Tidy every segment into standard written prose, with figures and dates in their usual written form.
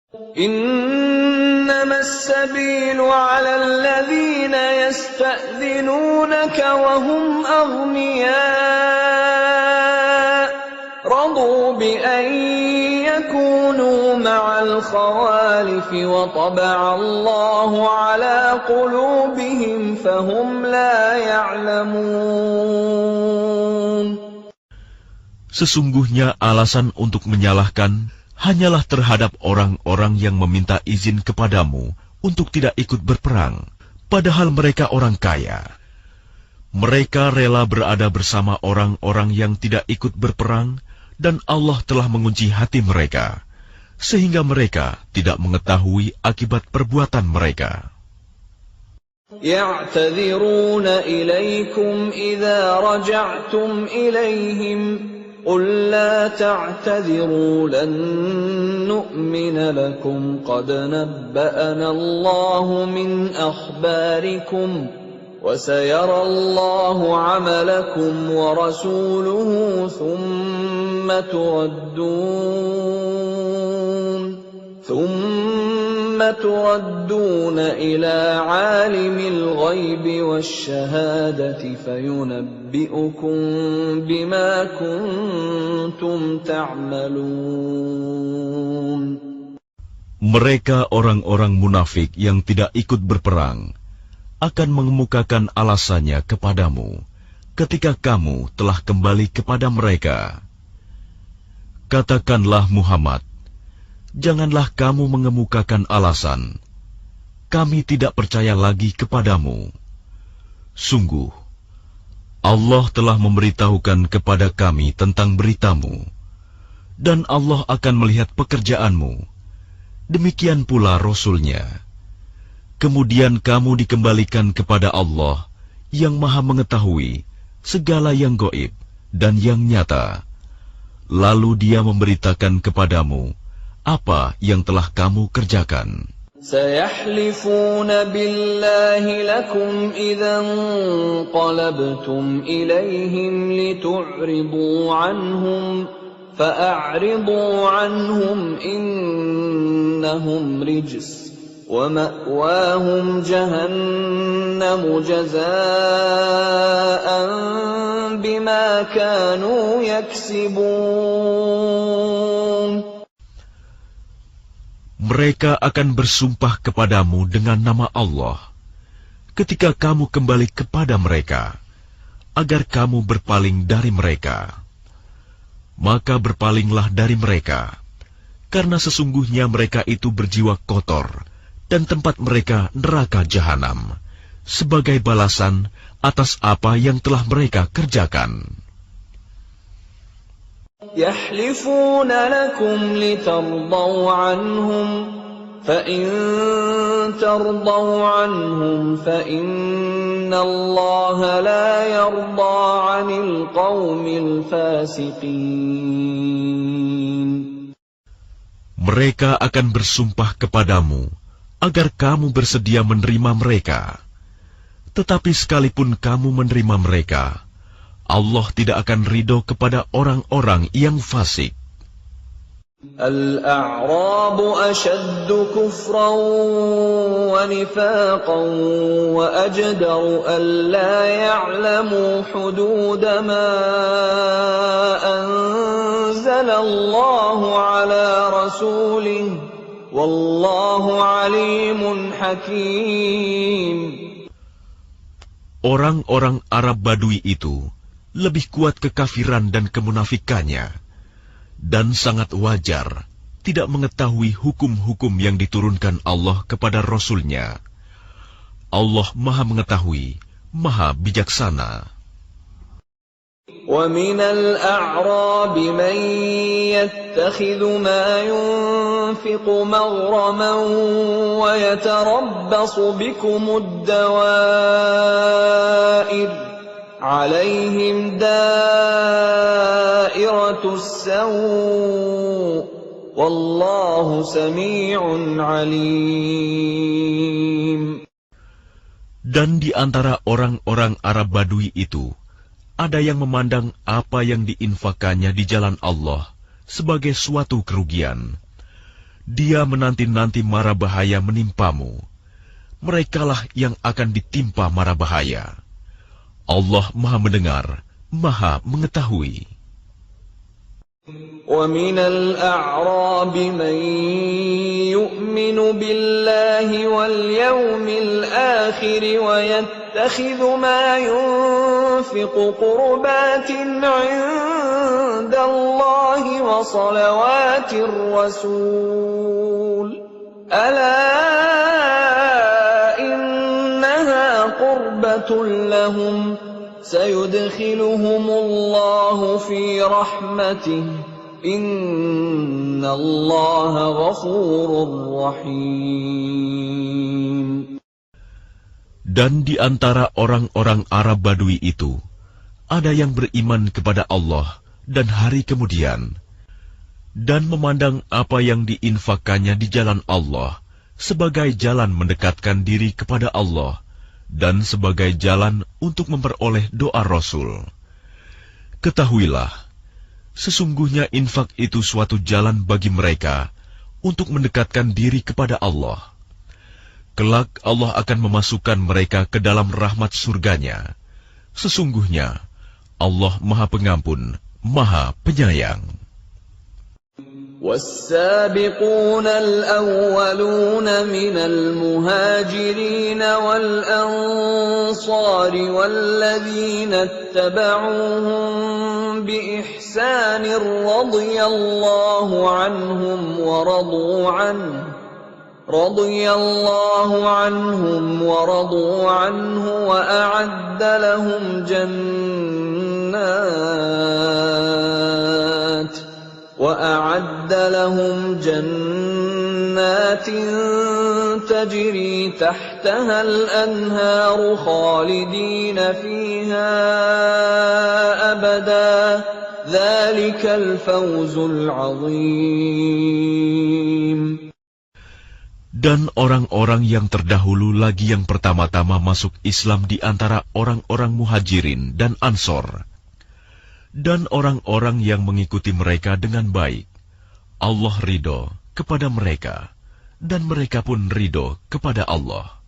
إنما السبيل على الذين يستأذنونك وهم أغنياء رضوا بأن يكونوا مع الخوالف وطبع الله على قلوبهم فهم لا يعلمون. Sesungguhnya alasan untuk menyalahkan hanyalah terhadap orang-orang yang meminta izin kepadamu untuk tidak ikut berperang, padahal mereka orang kaya. Mereka rela berada bersama orang-orang yang tidak ikut berperang, dan Allah telah mengunci hati mereka, sehingga mereka tidak mengetahui akibat perbuatan mereka. يعتذرون إليكم إذا رجعتم إليهم قل لا تعتذروا لن نؤمن لكم قد نبأنا الله من أخباركم وسيرى الله عملكم ورسوله ثم تردون إلى عالم الغيب والشهادة فينبئكم بما كنتم تعملون. Mereka orang-orang munafik yang tidak ikut berperang akan mengemukakan alasannya kepadamu ketika kamu telah kembali kepada mereka. Katakanlah Muhammad, janganlah kamu mengemukakan alasan, kami tidak percaya lagi kepadamu. Sungguh, Allah telah memberitahukan kepada kami tentang beritamu, dan Allah akan melihat pekerjaanmu. Demikian pula Rasul-Nya. Kemudian kamu dikembalikan kepada Allah yang Maha Mengetahui segala yang gaib dan yang nyata. Lalu Dia memberitakan kepadamu apa yang telah kamu kerjakan. سيحلفون بالله لكم إذا انقلبتم إليهم لتعرضوا عنهم فأعرضوا عنهم إنهم رجس ومأواهم جهنم جزاء بما كانوا يكسبون. Mereka akan bersumpah kepadamu dengan nama Allah ketika kamu kembali kepada mereka, agar kamu berpaling dari mereka. Maka berpalinglah dari mereka, karena sesungguhnya mereka itu berjiwa kotor, dan tempat mereka neraka jahanam, sebagai balasan atas apa yang telah mereka kerjakan. يحلفون لكم لترضوا عنهم فإن ترضوا عنهم فإن الله لا يرضى عن القوم الفاسقين. Mereka akan bersumpah kepadamu agar kamu bersedia menerima mereka. Tetapi sekalipun kamu menerima mereka, Allah tidak akan ridho kepada orang-orang yang fasik. الأعراب أشد كفرا ونفاقا وأجدر ألا يعلموا حدود ما أنزل الله على رسوله والله عليم حكيم. Orang-orang Arab Badui itu lebih kuat kekafiran dan kemunafikannya, dan sangat wajar tidak mengetahui hukum-hukum yang diturunkan Allah kepada Rasul-Nya. Allah Maha Mengetahui, Maha Bijaksana. وَمِنَ الْأَعْرَابِ مَنْ يَتَّخِذُ مَا يُنْفِقُ مَغْرَمًا وَيَتَرَبَّصُ بِكُمُ الدَّوَائِرَ عليهم دائرة السوء والله سميع عليم. Dan di antara orang-orang Arab Badui itu, ada yang memandang apa yang diinfakannya di jalan Allah sebagai suatu kerugian, Dia menanti-nanti mara bahaya menimpamu. Merekalah yang akan ditimpa mara bahaya. Allah Maha Mendengar, Maha Mengetahui. وَمِنَ الْأَعْرَابِ مَن يُؤْمِنُ بِاللَّهِ وَالْيَوْمِ الْآخِرِ وَيَتَّخِذُ مَا يُنفِقُ قُرُبَاتٍ عِندَ اللَّهِ وَصَلَوَاتِ الرَّسُولِ أَلَا إِنَّهَا قُرْبَةٌ لَّهُمْ سَيُدْخِلُهُمُ اللَّهُ فِي رَحْمَتِهِ إِنَّ اللَّهَ غَفُورٌ رَّحِيمٌ. Dan di antara orang-orang Arab Badui itu, ada yang beriman kepada Allah dan hari kemudian, dan memandang apa yang diinfakkannya di jalan Allah sebagai jalan mendekatkan diri kepada Allah, dan sebagai jalan untuk memperoleh doa Rasul. Ketahuilah, sesungguhnya infak itu suatu jalan bagi mereka untuk mendekatkan diri kepada Allah. Kelak Allah akan memasukkan mereka ke dalam rahmat surganya. Sesungguhnya Allah Maha Pengampun, Maha Penyayang. وَالسَّابِقُونَ الْأَوَّلُونَ مِنَ الْمُهَاجِرِينَ وَالْأَنصَارِ وَالَّذِينَ اتَّبَعُوهُم بِإِحْسَانٍ رَّضِيَ اللَّهُ عَنْهُمْ وَرَضُوا عَنْهُ وَأَعَدَّ لهم جنات تجري تحتها الأنهار خالدين فيها أبدا ذلك الفوز العظيم. Dan orang-orang yang terdahulu lagi yang pertama-tama masuk Islam di antara orang-orang Muhajirin dan Ansor, dan orang-orang yang mengikuti mereka dengan baik, Allah ridho kepada mereka, dan mereka pun ridho kepada Allah.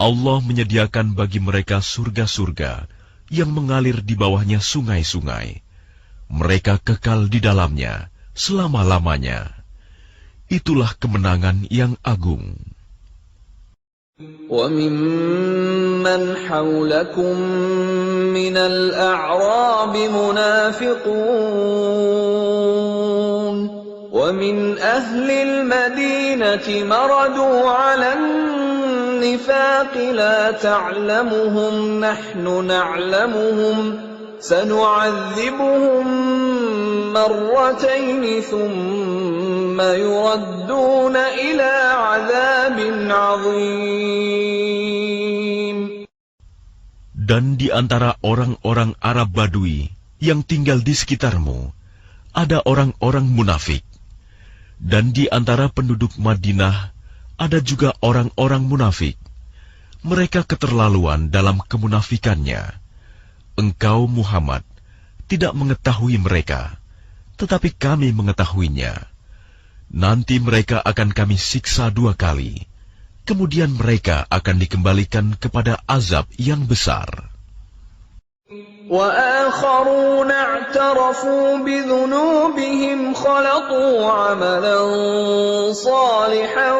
Allah menyediakan bagi mereka surga-surga yang mengalir di bawahnya sungai-sungai. Mereka kekal di dalamnya selama-lamanya. Itulah kemenangan yang agung. وَمِمَّنْ حَوْلَكُمْ مِنَ الْأَعْرَابِ مُنَافِقُونَ وَمِنْ أَهْلِ الْمَدِينَةِ مَرَدُوا عَلَى النِّفَاقِ لَا تَعْلَمُهُمْ نَحْنُ نَعْلَمُهُمْ سَنُعَذِّبُهُم مَّرَّتَيْنِ ثُمَّ يُرَدُّونَ إِلَى عَذَابٍ عَظِيمٍ. Dan di antara orang-orang Arab Badui yang tinggal di sekitarmu, ada orang-orang munafik. Dan di antara penduduk Madinah, ada juga orang-orang munafik. Mereka keterlaluan dalam kemunafikannya. Engkau, Muhammad, tidak mengetahui mereka, tetapi kami mengetahuinya. Nanti mereka akan kami siksa 2 kali. Kemudian mereka akan dikembalikan kepada azab yang besar. وَآخَرُونَ اعْتَرَفُوا بِذُنُوبِهِمْ خَلَطُوا عَمَلًا صَالِحًا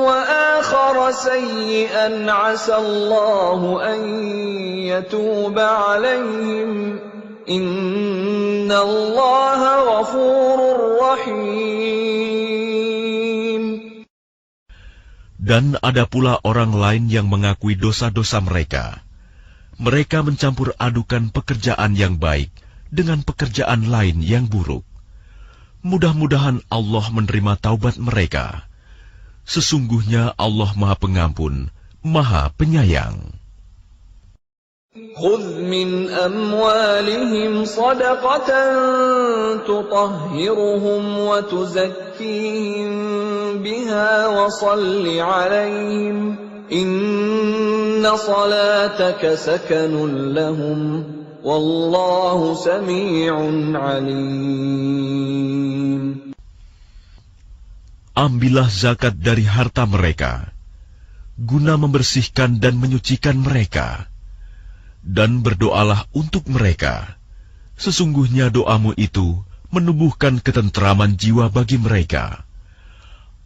وَآخَرَ سَيِّئًا عَسَى اللَّهُ أَن يَتُوبَ عَلَيْهِمْ إِنَّ اللَّهَ غَفُورٌ رَّحِيمٌ. Dan ada pula orang lain yang mengakui dosa-dosa mereka. Mereka mencampur adukan pekerjaan yang baik dengan pekerjaan lain yang buruk. Mudah-mudahan Allah menerima taubat mereka. Sesungguhnya Allah Maha Pengampun, Maha Penyayang. خُذْ مِنْ أَمْوَالِهِمْ صَدَقَةً تُطَهِّرُهُمْ وَتُزَكِّيهِمْ بِهَا وَصَلِّ عَلَيْهِمْ إِنَّ صَلَاتَكَ سَكَنٌ لَّهُمْ وَاللَّهُ سَمِيعٌ عَلِيمٌ. ambillah zakat dari harta mereka, guna membersihkan dan menyucikan mereka, dan berdoalah untuk mereka. Sesungguhnya doamu itu menumbuhkan ketentraman jiwa bagi mereka.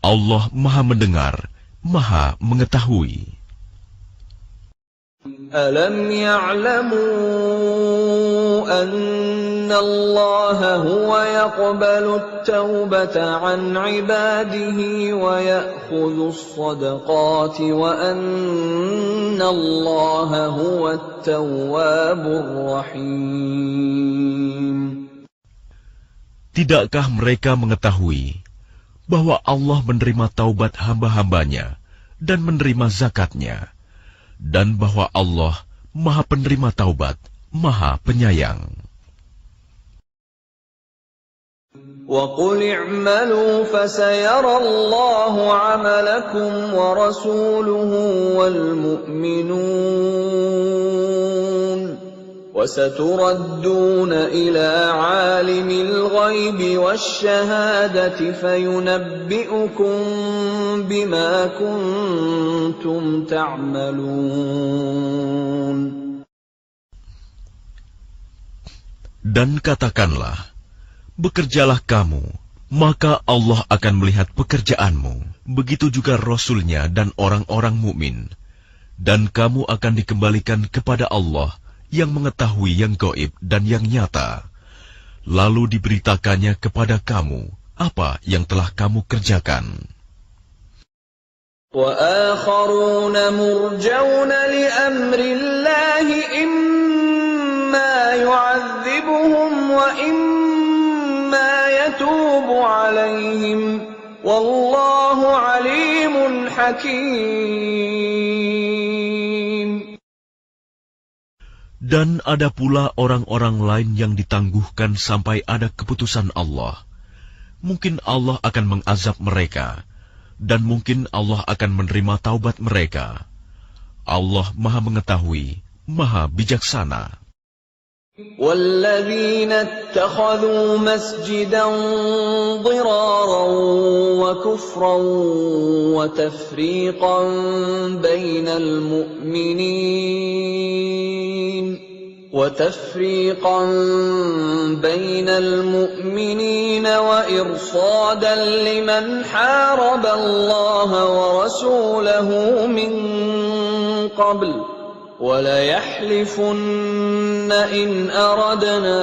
Allah Maha Mendengar, Maha Mengetahui. Alam ya'lamu anna Allah huwa yaqbalu at-taubata 'an 'ibadihi wa ya'khudhu as-sadaqati wa anna Allah huwa at-tawwabur rahim. Tidakkah mereka mengetahui bahwa Allah menerima taubat hamba-hambanya dan menerima zakatnya, dan bahwa Allah Maha Penerima Taubat, Maha Penyayang. وَقُلِ اعْمَلُوا فَسَيَرَى اللَّهُ عَمَلَكُمْ وَرَسُولُهُ وَالْمُؤْمِنُونَ وَسَتُرَدُّونَ إِلَى عَالِمِ الْغَيْبِ وَالشَّهَادَةِ فَيُنَبِّئُكُم بِمَا كُنتُمْ تَعْمَلُونَ. Dan katakanlah, bekerjalah kamu, maka Allah akan melihat pekerjaanmu. Begitu juga Rasul-Nya dan orang-orang mukmin. Dan kamu akan dikembalikan kepada Allah yang mengetahui yang gaib dan yang nyata. Lalu diberitakannya kepada kamu apa yang telah kamu kerjakan. وَآخَرُونَ مُرْجَوْنَ لِأَمْرِ اللَّهِ إِمَّا يُعَذِّبُهُمْ وَإِمَّا يَتُوبُ عَلَيْهِمْ وَاللَّهُ عَلِيمٌ حَكِيمٌ. Dan ada pula orang-orang lain yang ditangguhkan sampai ada keputusan Allah. Mungkin Allah akan mengazab mereka, dan mungkin Allah akan menerima taubat mereka. Allah Maha Mengetahui, Maha Bijaksana. وَالَّذِينَ اتَّخَذُوا مَسْجِدًا ضِرَارًا وَكُفْرًا وَتَفْرِيقًا بَيْنَ الْمُؤْمِنِينَ وَإِرْصَادًا لِمَنْ حَارَبَ اللَّهَ وَرَسُولَهُ مِنْ قَبْلُ وَلَيَحْلِفُنَّ إِنْ أَرَدْنَا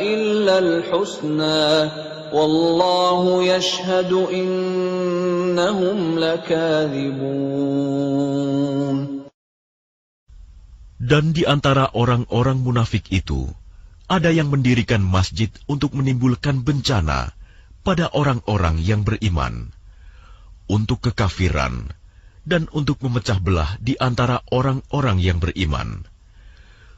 إِلَّا الْحُسْنَى وَاللَّهُ يَشْهَدُ إِنَّهُمْ لَكَاذِبُونَ. Dan di antara orang-orang munafik itu, ada yang mendirikan masjid untuk menimbulkan bencana pada orang-orang yang beriman, untuk kekafiran, dan untuk memecah belah di antara orang-orang yang beriman,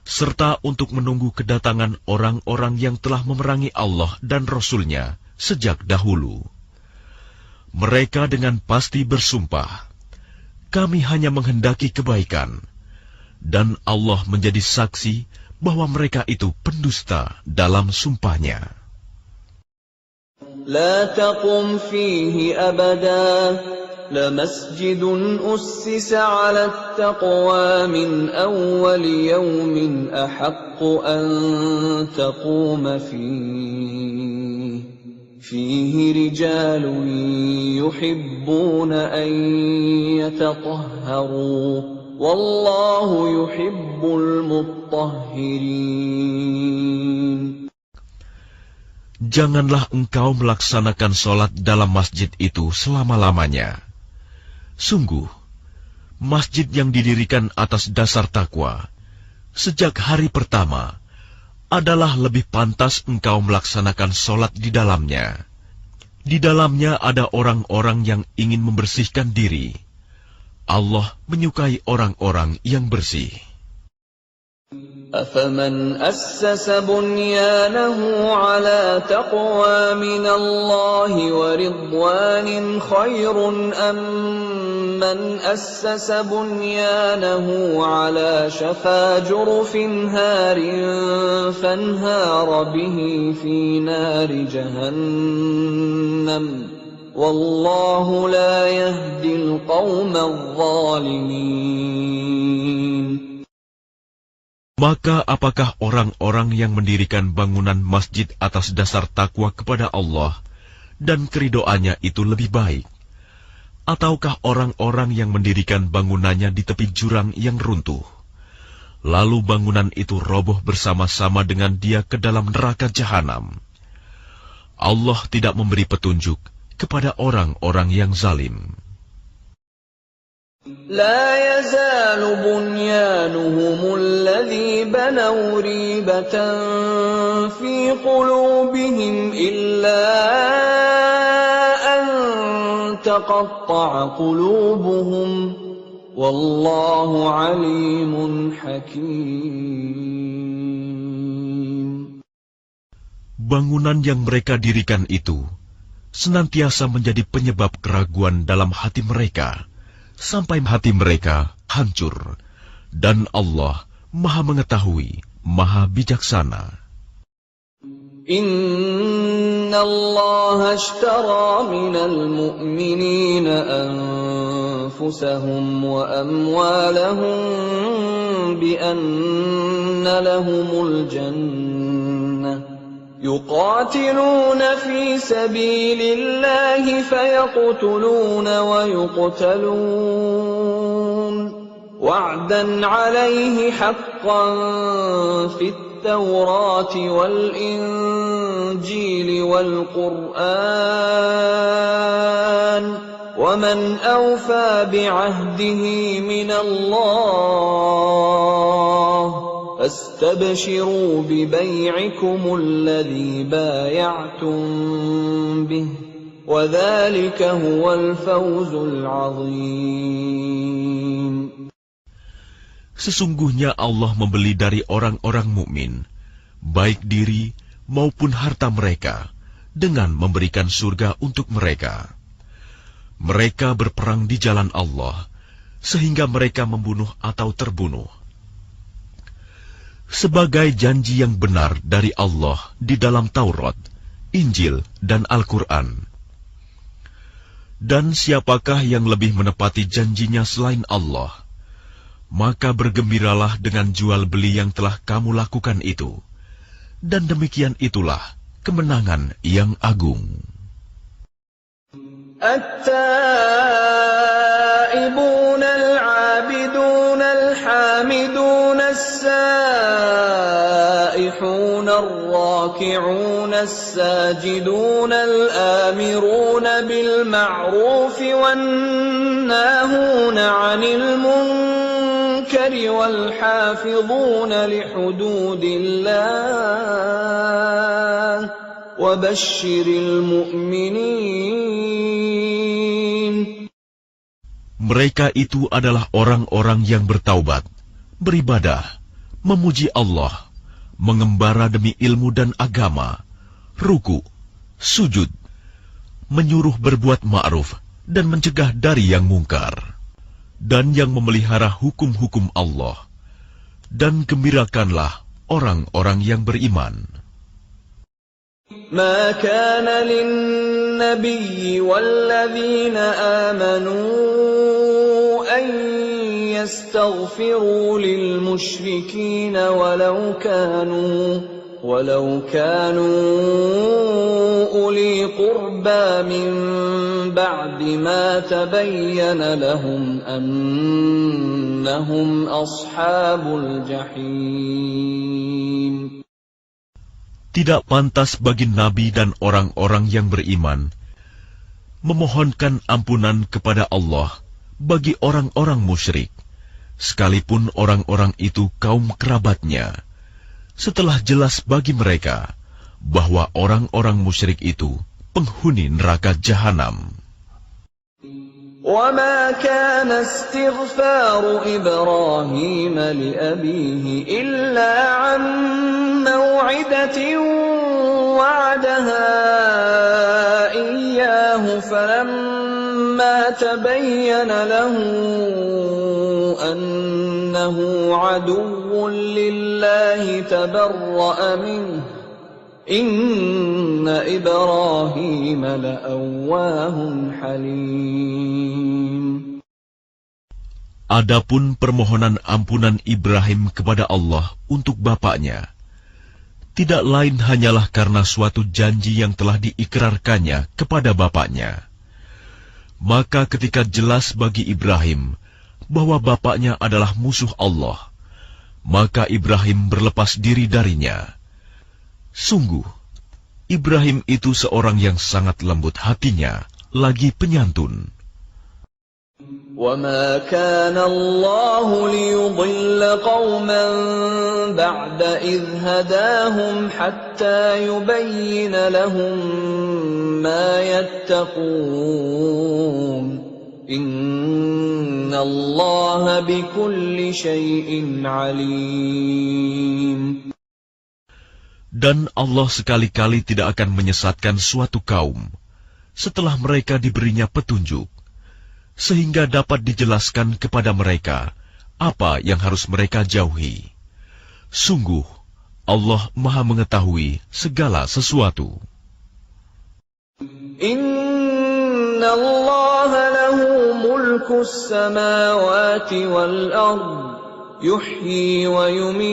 serta untuk menunggu kedatangan orang-orang yang telah memerangi Allah dan Rasul-Nya sejak dahulu. Mereka dengan pasti bersumpah, kami hanya menghendaki kebaikan, dan Allah menjadi saksi bahwa mereka itu pendusta dalam sumpahnya. La taqum fihi abada لمسجد أسس على التقوى من أول يوم أحق أن تقوم فيه رجال يحبون أن يتطهروا والله يحب المطهرين. Janganlah engkau melaksanakan sholat dalam masjid itu selama-lamanya. Sungguh, masjid yang didirikan atas dasar takwa, sejak hari pertama, adalah lebih pantas engkau melaksanakan sholat di dalamnya. Di dalamnya ada orang-orang yang ingin membersihkan diri. Allah menyukai orang-orang yang bersih. أَفَمَنْ أَسَّسَ بُنْيَانَهُ عَلَى تَقْوَى مِنَ اللَّهِ وَرِضْوَانٍ خَيْرٌ أَمْ مَنْ أَسَّسَ بُنْيَانَهُ عَلَى شَفَا جُرُفٍ هَارٍ فَانْهَارَ بِهِ فِي نَارِ جَهَنَّمَ wallahu la yahdil qawmal zalimin. Maka apakah orang-orang yang mendirikan bangunan masjid atas dasar takwa kepada Allah dan keridoannya itu lebih baik? Ataukah orang-orang yang mendirikan bangunannya di tepi jurang yang runtuh, lalu bangunan itu roboh bersama-sama dengan dia ke dalam neraka jahanam? Allah tidak memberi petunjuk kepada orang-orang yang zalim. لا يزال بنيانهم الذي بنوا ريبة في قلوبهم إلا أن تقطع قلوبهم والله عليم حكيم. Bangunan yang mereka dirikan itu senantiasa menjadi penyebab keraguan dalam hati mereka, sampai hati mereka hancur, dan Allah Maha Mengetahui, Maha Bijaksana. Inna Allah ashtara minal mu'minina anfusahum wa amwalahum bi anna lahumul jannah. يقاتلون في سبيل الله فيقتلون ويقتلون وعدا عليه حقا في التوراة والإنجيل والقرآن ومن أوفى بعهده من الله فاستبشروا ببيعكم الذي بايعتم به وذلك هو الفوز العظيم. Sesungguhnya Allah membeli dari orang-orang mukmin, baik diri maupun harta mereka, dengan memberikan surga untuk mereka. Mereka berperang di jalan Allah, sehingga mereka membunuh atau terbunuh. Sebagai janji yang benar dari Allah di dalam Taurat, Injil, dan Al-Quran. Dan siapakah yang lebih menepati janjinya selain Allah? Maka bergembiralah dengan jual beli yang telah kamu lakukan itu. Dan demikian itulah kemenangan yang agung. التائبون العابدون الحامدون السائحون الراكعون الساجدون الآمرون بالمعروف والناهون عن المنكر والحافظون لحدود الله وبشر المؤمنين. Mereka itu adalah orang-orang yang bertaubat, beribadah, memuji Allah, mengembara demi ilmu dan agama, ruku, sujud, menyuruh berbuat ma'ruf dan mencegah dari yang mungkar, dan yang memelihara hukum-hukum Allah. Dan gembirakanlah orang-orang yang beriman. ما كان للنبي والذين آمنوا أن يستغفروا للمشركين ولو كانوا أولي قربى من بعد ما تبين لهم أنهم أصحاب الجحيم. Tidak pantas bagi Nabi dan orang-orang yang beriman memohonkan ampunan kepada Allah bagi orang-orang musyrik, sekalipun orang-orang itu kaum kerabatnya, setelah jelas bagi mereka bahwa orang-orang musyrik itu penghuni neraka jahanam. وَمَا كَانَ اسْتِغْفَارُ إِبْرَاهِيمَ لِأَبِيهِ إِلَّا عَن مَّوْعِدَةٍ وَعَدَهَا إِيَّاهُ فَلَمَّا تَبَيَّنَ لَهُ أَنَّهُ عَدُوٌّ لِّلَّهِ تَبَرَّأَ مِنْهُ إن إبراهيم لأواه حليم. Adapun permohonan ampunan Ibrahim kepada Allah untuk bapaknya, tidak lain hanyalah karena suatu janji yang telah diikrarkannya kepada bapaknya. Maka ketika jelas bagi Ibrahim bahwa bapaknya adalah musuh Allah, maka Ibrahim berlepas diri darinya. Sungguh, Ibrahim itu seorang yang sangat lembut hatinya, lagi penyantun. وَمَا كَانَ اللَّهُ لِيُضِلَّ قَوْمًا بَعْدَ إِذْ هَدَاهُمْ حَتَّى يُبَيِّنَ لَهُم مَّا يَتَّقُونَ إِنَّ اللَّهَ بِكُلِّ شَيْءٍ عَلِيمٌ. Dan Allah sekali-kali tidak akan menyesatkan suatu kaum setelah mereka diberinya petunjuk, sehingga dapat dijelaskan kepada mereka apa yang harus mereka jauhi. Sungguh, Allah Maha mengetahui segala sesuatu. Inna Allah lahu mulkus samawati wal ard, yuhyi wa yumit,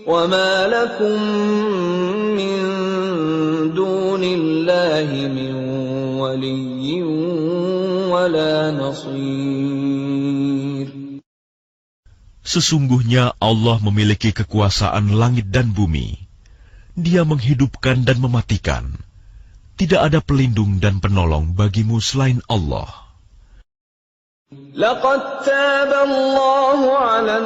wa ma lakum min dunillahi min waliyyin wala nasir. Sesungguhnya Allah memiliki kekuasaan langit dan bumi. Dia menghidupkan dan mematikan. Tidak ada pelindung dan penolong bagimu selain Allah. Laqad taba Allahu 'alan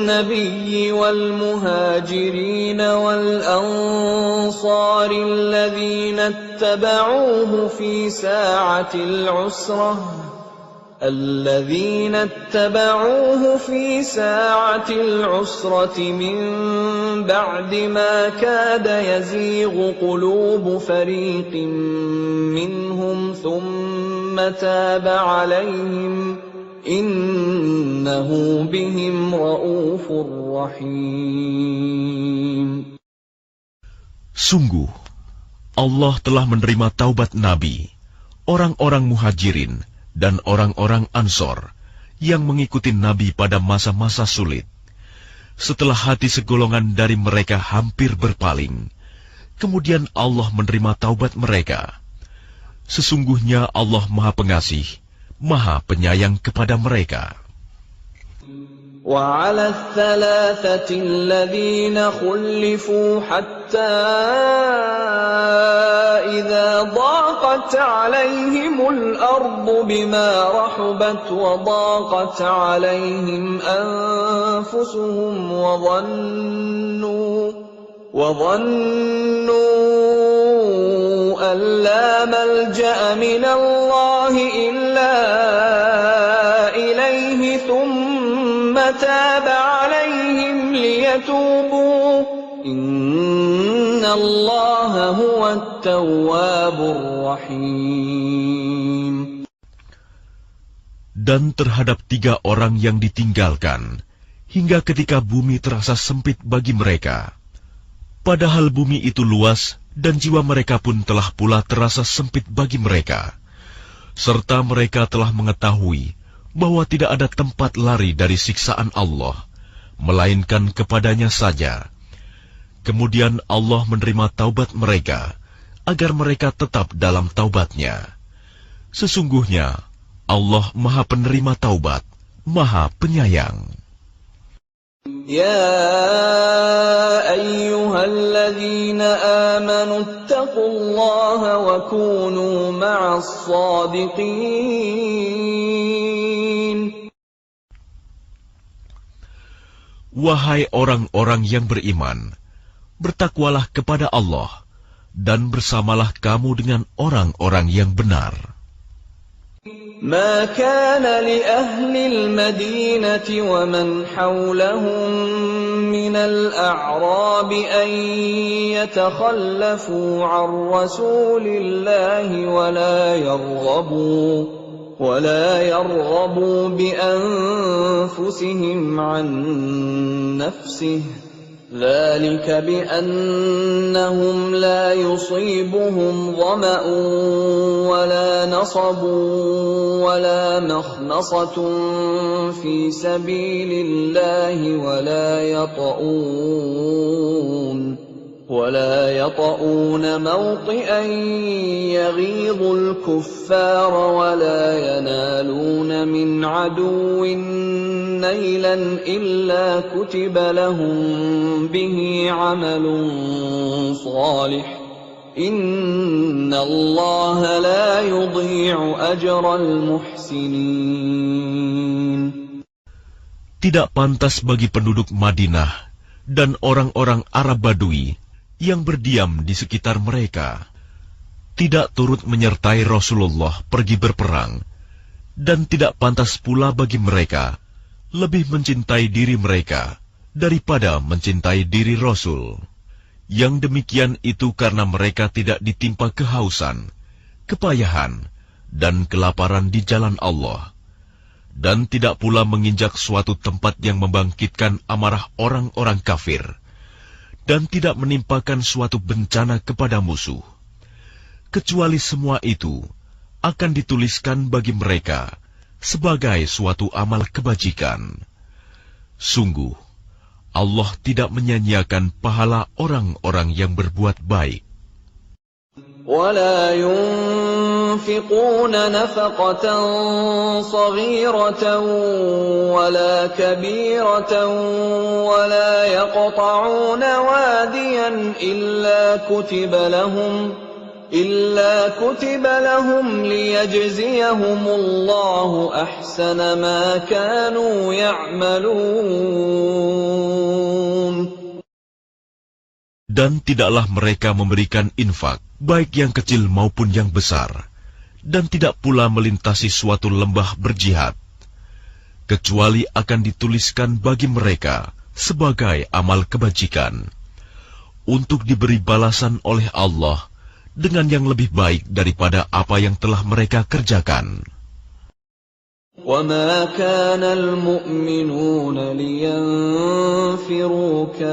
nabiyyi wal muhajirin wal ansari alladhina ittaba'uuhu fi sa'atil 'usrah الذين اتبعوه في ساعة العسرة من بعد ما كاد يزيغ قلوب فريق منهم ثم تاب عليهم إنه بهم رؤوف رحيم. Sungguh, Allah telah menerima taubat Nabi, orang-orang muhajirin, dan orang-orang Ansor yang mengikuti Nabi pada masa-masa sulit. Setelah hati segolongan dari mereka hampir berpaling, kemudian Allah menerima taubat mereka. Sesungguhnya Allah Maha Pengasih, Maha Penyayang kepada mereka. وعلى الثلاثة الذين خلفوا حتى إذا ضاقت عليهم الأرض بما رحبت وضاقت عليهم أنفسهم وظنوا أن لا ملجأ من الله إلا إليه ثم تاب عليهم ليتوبوا إن الله هو التواب الرحيم. Dan terhadap 3 orang yang ditinggalkan, hingga ketika bumi terasa sempit bagi mereka. Padahal bumi itu luas, dan jiwa mereka pun telah pula terasa sempit bagi mereka. Serta mereka telah mengetahui bahwa tidak ada tempat lari dari siksaan Allah, melainkan kepadanya saja. Kemudian Allah menerima taubat mereka, agar mereka tetap dalam taubatnya. Sesungguhnya, Allah Maha Penerima Taubat, Maha Penyayang. Ya ayyuhalladzina amanu ittaqullaha wa kunu ma'as shadiqin. Wahai orang-orang yang beriman, bertakwalah kepada Allah, dan bersamalah kamu dengan orang-orang yang benar. ما كان لأهل المدينة ومن حولهم من الأعراب أن يتخلفوا عن رسول الله ولا يرغبوا بأنفسهم عن نفسه ذلك بأنهم لا يصيبهم ظمأ ولا نصب ولا مخمصة في سبيل الله ولا يطؤون موطئا يغيظ الكفار ولا ينالون من عدو نيلا إلا كتب لهم به عمل صالح إن الله لا يضيع أجر المحسنين. Tidak pantas bagi penduduk Madinah dan orang-orang Arab Badui yang berdiam di sekitar mereka, tidak turut menyertai Rasulullah pergi berperang, dan tidak pantas pula bagi mereka lebih mencintai diri mereka daripada mencintai diri Rasul. Yang demikian itu karena mereka tidak ditimpa kehausan, kepayahan, dan kelaparan di jalan Allah, dan tidak pula menginjak suatu tempat yang membangkitkan amarah orang-orang kafir, dan tidak menimpakan suatu bencana kepada musuh, kecuali semua itu akan dituliskan bagi mereka sebagai suatu amal kebajikan. Sungguh, Allah tidak menyanyiakan pahala orang-orang yang berbuat baik. ولا ينفقون نفقة صغيرة ولا كبيرة ولا يقطعون واديا إلا كتب لهم ليجزيهم الله أحسن ما كانوا يعملون. Dan tidaklah mereka memberikan infak, baik yang kecil maupun yang besar, dan tidak pula melintasi suatu lembah berjihad, kecuali akan dituliskan bagi mereka sebagai amal kebajikan, untuk diberi balasan oleh Allah dengan yang lebih baik daripada apa yang telah mereka kerjakan. وَمَا كَانَ الْمُؤْمِنُونَ لِيَنْفِرُوا كَافَّةً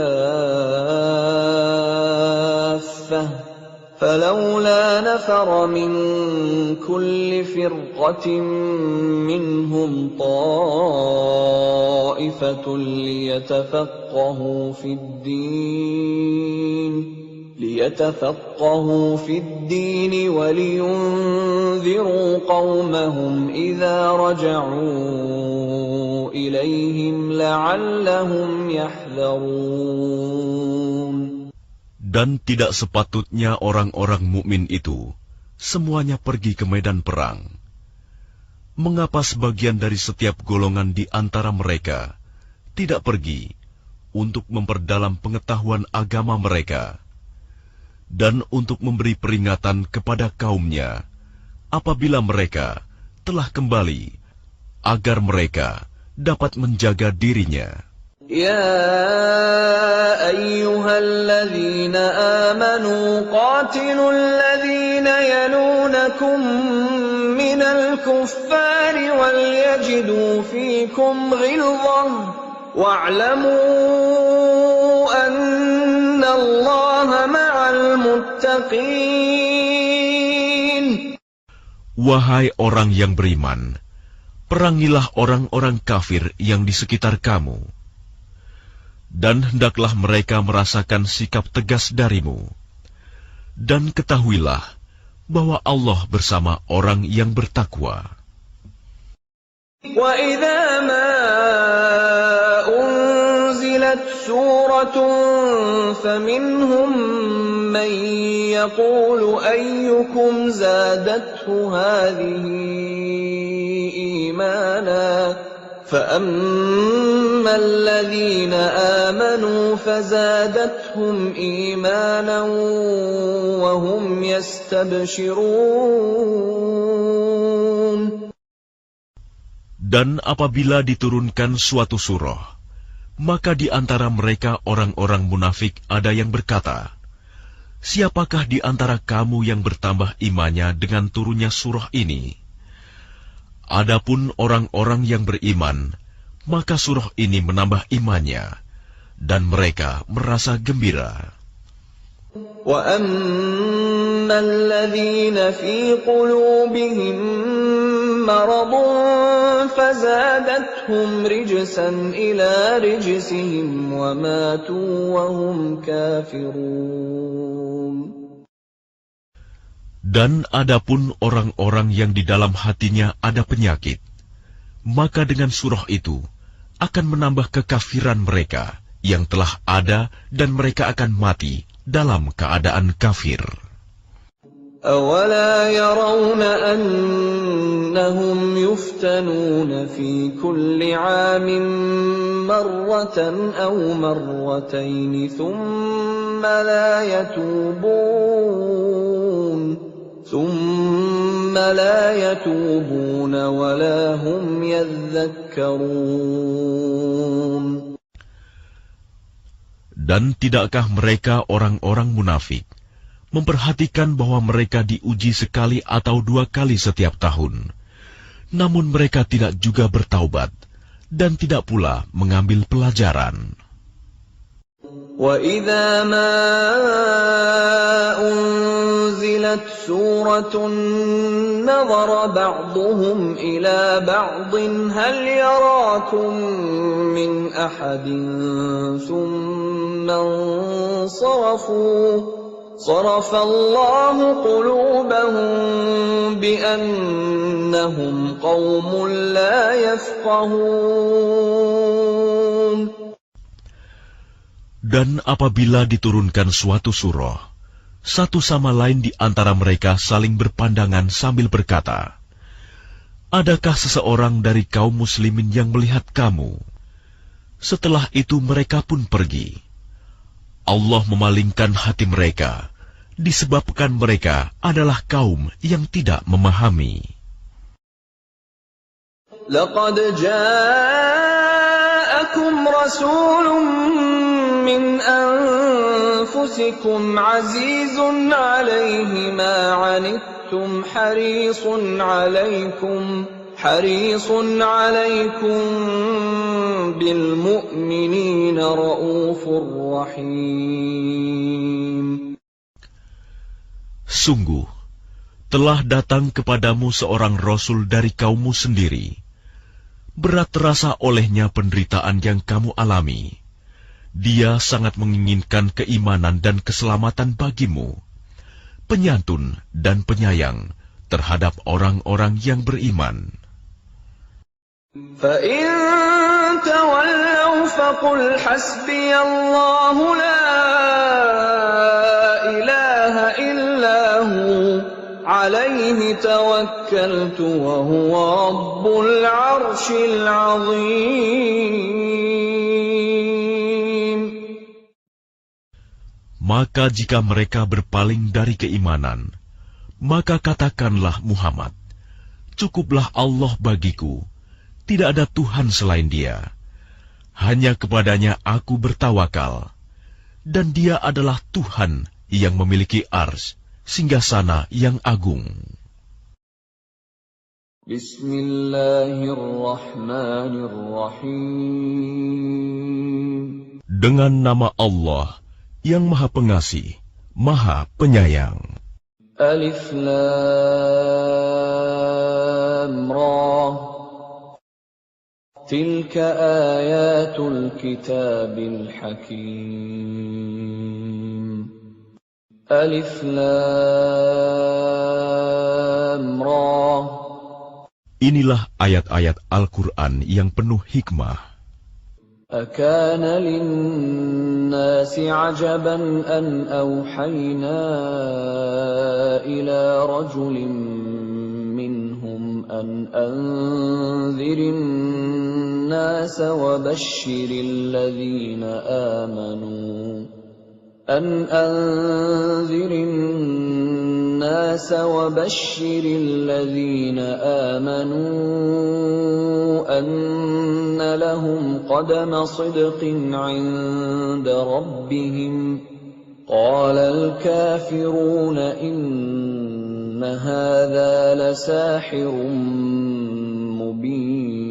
فَلَوْلَا نَفَرَ مِنْ كُلِّ فِرْقَةٍ مِّنْهُمْ طَائِفَةٌ ليتفقهوا في الدين ولينذروا قومهم إذا رجعوا إليهم لعلهم يحذرون. Dan tidak sepatutnya orang-orang mukmin itu semuanya pergi ke medan perang. Mengapa sebagian dari setiap golongan di antara mereka tidak pergi untuk memperdalam pengetahuan agama mereka, dan untuk memberi peringatan kepada kaumnya apabila mereka telah kembali, agar mereka dapat menjaga dirinya. Ya ayyuhalladzina amanu qatilul ladzina yalunakum minal kuffari wal yajidu fikum ghilzah wa'lamu anna Allaha ma'al muttaqin. Wahai orang yang beriman, perangilah orang-orang kafir yang di sekitar kamu, dan hendaklah mereka merasakan sikap tegas darimu. Dan ketahuilah bahwa Allah bersama orang yang bertakwa. Wa idza ma unzilat suratun faminhum man yaqulu ayyukum zadathu hadhihi imana فَأَمَّا الَّذِينَ آمَنُوا فَزَادَتْهُمْ إِيمَانًا وَهُمْ يَسْتَبْشِرُونَ. Dan apabila diturunkan suatu surah, maka di antara mereka orang-orang munafik ada yang berkata, siapakah di antara kamu yang bertambah imannya dengan turunnya surah ini? Adapun orang-orang yang beriman, maka surah ini menambah imannya, dan mereka merasa gembira. وَأَمَّا الَّذِينَ فِي قُلُوبِهِم مَّرَضٌ فَزَادَتْهُمْ رِجْسًا إِلَىٰ رِجْسِهِمْ وَمَاتُوا وَهُمْ كَافِرُونَ. Dan adapun orang-orang yang di dalam hatinya ada penyakit, maka dengan surah itu akan menambah kekafiran mereka yang telah ada dan mereka akan mati dalam keadaan kafir. أَوَلَا يَرَوْنَ أَنَّهُمْ يُفْتَنُونَ فِي كُلِّ عَامٍ مَّرَّةً أَوْ مَرَّتَيْنِ ثُمَّ لَا يَتُوبُونَ وَلَا هُمْ يَذَّكَّرُونَ. Dan tidakkah mereka orang-orang munafik memperhatikan bahwa mereka diuji sekali atau dua kali setiap tahun, namun mereka tidak juga bertaubat dan tidak pula mengambil pelajaran. وَإِذَا مَا أُنزِلَتْ سُورَةٌ نَظَرَ بَعْضُهُمْ إِلَى بَعْضٍ هَلْ يَرَاكُم مِّنْ أَحَدٍ ثُمَّ انصَرَفُوا صَرَفَ اللَّهُ قُلُوبَهُم بِأَنَّهُمْ قَوْمٌ لَّا يَفْقَهُونَ. Dan apabila diturunkan suatu surah, satu sama lain di antara mereka saling berpandangan sambil berkata, "Adakah seseorang dari kaum muslimin yang melihat kamu?" Setelah itu mereka pun pergi. Allah memalingkan hati mereka, disebabkan mereka adalah kaum yang tidak memahami. لَقَدْ جَاءَكُمْ رَسُولٌ مِّنْ أَنفُسِكُمْ عَزِيزٌ عَلَيْهِ مَا عَنِتُّمْ حَرِيصٌ عَلَيْكُمْ بِالْمُؤْمِنِينَ رَءُوفٌ رَحِيمٌ. Sungguh, telah datang kepadamu seorang Rasul dari kaummu sendiri. Berat terasa olehnya penderitaan yang kamu alami. Dia sangat menginginkan keimanan dan keselamatan bagimu, penyantun dan penyayang terhadap orang-orang yang beriman. فَإِن تَوَلَّوْا فَقُلْ حَسْبِيَ اللَّهُ لَا إِلَٰهَ إِلَّا هُوَ عَلَيْهِ تَوَكَّلْتُ وَهُوَ رَبُّ الْعَرْشِ الْعَظِيمِ. Maka jika mereka berpaling dari keimanan, maka katakanlah Muhammad, "Cukuplah Allah bagiku, tidak ada Tuhan selain Dia. Hanya kepadanya aku bertawakal, dan Dia adalah Tuhan yang memiliki arsy, singgasana yang agung." Bismillahirrahmanirrahim. Dengan nama Allah yang Maha Pengasih, Maha Penyayang. Alif Lam Ra. Tilka ayatul kitabil hakim. Alif Lam Ra. Inilah ayat-ayat Al-Quran yang penuh hikmah. أَكَانَ لِلنَّاسِ عَجَبًا أَنْ أَوْحَيْنَا إِلَى رَجُلٍ مِّنْهُمْ أَنْ أَنذِرِ النَّاسَ وَبَشِّرِ الَّذِينَ آمَنُوا أَنَّ لَهُمْ قَدَمَ صِدْقٍ عِندَ رَبِّهِمْ قَالَ الْكَافِرُونَ إِنَّ هَذَا لَسَاحِرٌ مُبِينٌ.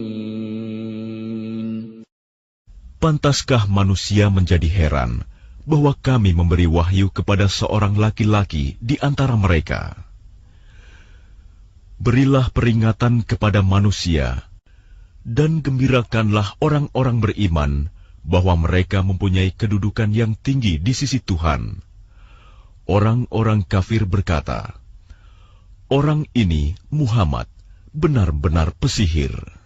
Pantaskah manusia menjadi heran bahwa kami memberi wahyu kepada seorang laki-laki di antara mereka? Berilah peringatan kepada manusia, dan gembirakanlah orang-orang beriman bahwa mereka mempunyai kedudukan yang tinggi di sisi Tuhan. Orang-orang kafir berkata, "Orang ini, Muhammad, benar-benar pesihir."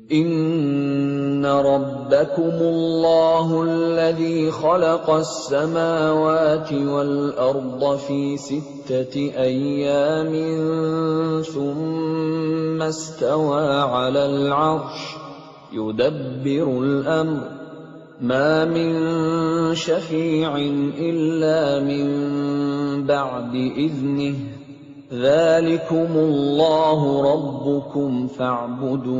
Inna rabbakumullahu alladhi khalaqas samawati wal arda fi sittati ayyamin thumma istawa 'alal 'arsy yudabbirul amr ma min syafi'in illa min ba'di idhnihi Dzalikumullahu rabbukum fa'buduh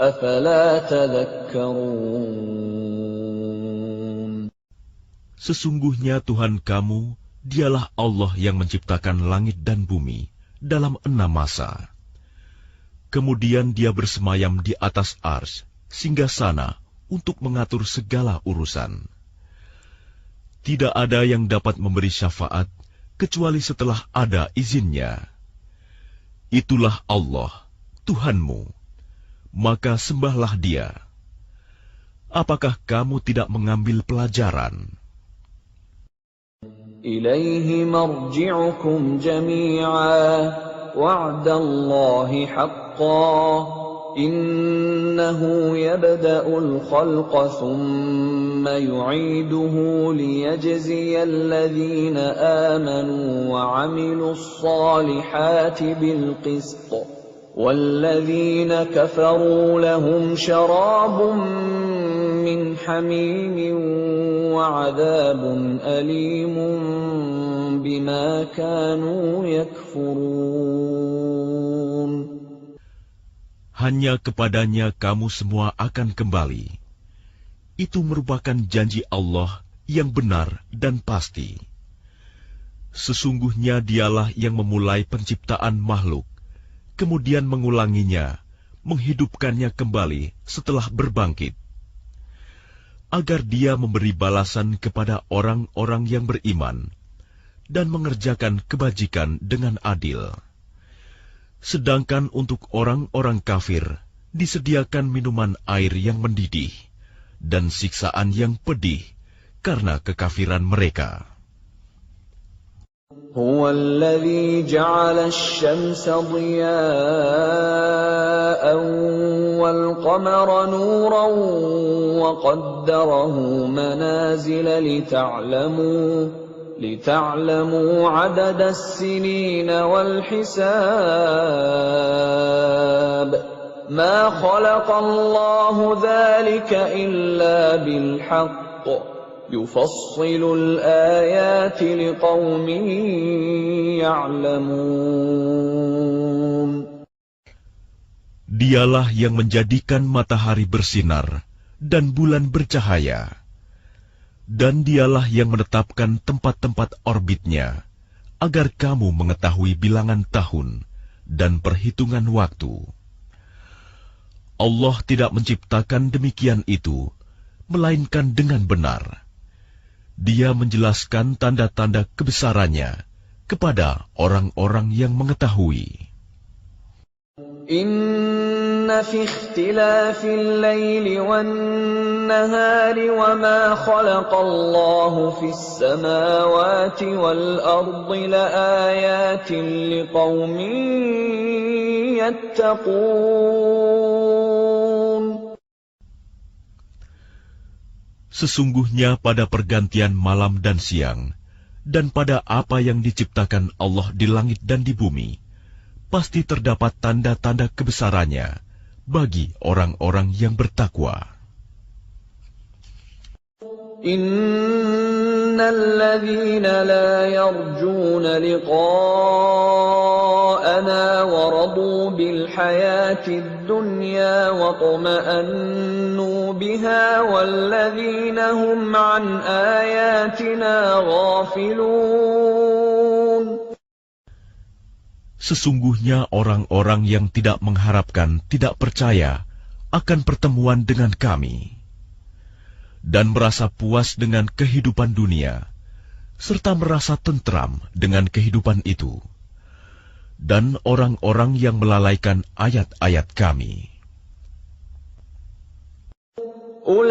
afala tadhakkarun. Sesungguhnya Tuhan kamu, dialah Allah yang menciptakan langit dan bumi dalam 6 masa. Kemudian dia bersemayam di atas arsy, singgasana untuk mengatur segala urusan. Tidak ada yang dapat memberi syafaat kecuali setelah ada izinnya. Itulah Allah, Tuhanmu, maka sembahlah Dia. Apakah kamu tidak mengambil pelajaran? Ilaihi marji'ukum jami'a wa'dallahi haqqan Innahu yabda'ul khalqa thumma yu'iduhu liyajziyal ladhina amanu wa 'amilus salihati bil qist wal-ladhina kafaru lahum syarabun min hamimin wa 'adhabun alimun bima kanu yakfurun. Hanya kepadanya kamu semua akan kembali. Itu merupakan janji Allah yang benar dan pasti. Sesungguhnya Dialah yang memulai penciptaan makhluk, kemudian mengulanginya, menghidupkannya kembali setelah berbangkit, agar Dia memberi balasan kepada orang-orang yang beriman dan mengerjakan kebajikan dengan adil. Sedangkan untuk orang-orang kafir disediakan minuman air yang mendidih dan siksaan yang pedih karena kekafiran mereka. Huwa alladhi ja'ala asy-syamsa dhiya'an wal qamara nuran wa qaddarahu manazila لتعلموا عدد السنين والحساب ما خلق الله ذلك إلا بالحق يفصل الآيات لقوم يعلمون. Dialah yang menjadikan matahari bersinar dan bulan bercahaya. Dan Dialah yang menetapkan tempat-tempat orbitnya, agar kamu mengetahui bilangan tahun dan perhitungan waktu. Allah tidak menciptakan demikian itu, melainkan dengan benar. Dia menjelaskan tanda-tanda kebesarannya kepada orang-orang yang mengetahui. Inna fi ikhtilafil laili wan nahari wa ma khalaqallahu fis samawati wal ardi laayatin liqaumin yattaqun. Sesungguhnya pada pergantian malam dan siang, dan pada apa yang diciptakan Allah di langit dan di bumi, pasti terdapat tanda-tanda kebesarannya bagi orang-orang yang bertakwa. Innal ladzina la yarjuna liqa'ana wa radu bil hayatid dunya wa tuma'annu biha wal ladzina hum an ayatina ghafilun. Sesungguhnya orang-orang yang tidak mengharapkan, tidak percaya akan pertemuan dengan kami, dan merasa puas dengan kehidupan dunia, serta merasa tentram dengan kehidupan itu, dan orang-orang yang melalaikan ayat-ayat kami. Ulaika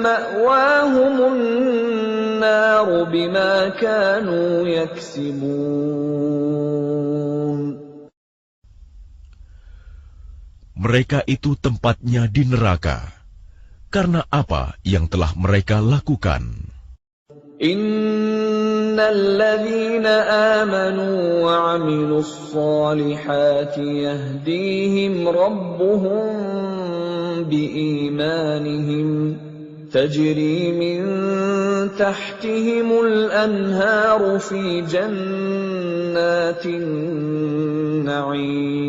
ma'wahumun naru bima kanu yaksibun. Mereka itu tempatnya di neraka, karena apa yang telah mereka lakukan. Innal ladzina amanu wa 'amilus solihati yahdihim rabbuhum biimanihim tajri min tahtihimul anharu fi jannatin na'im.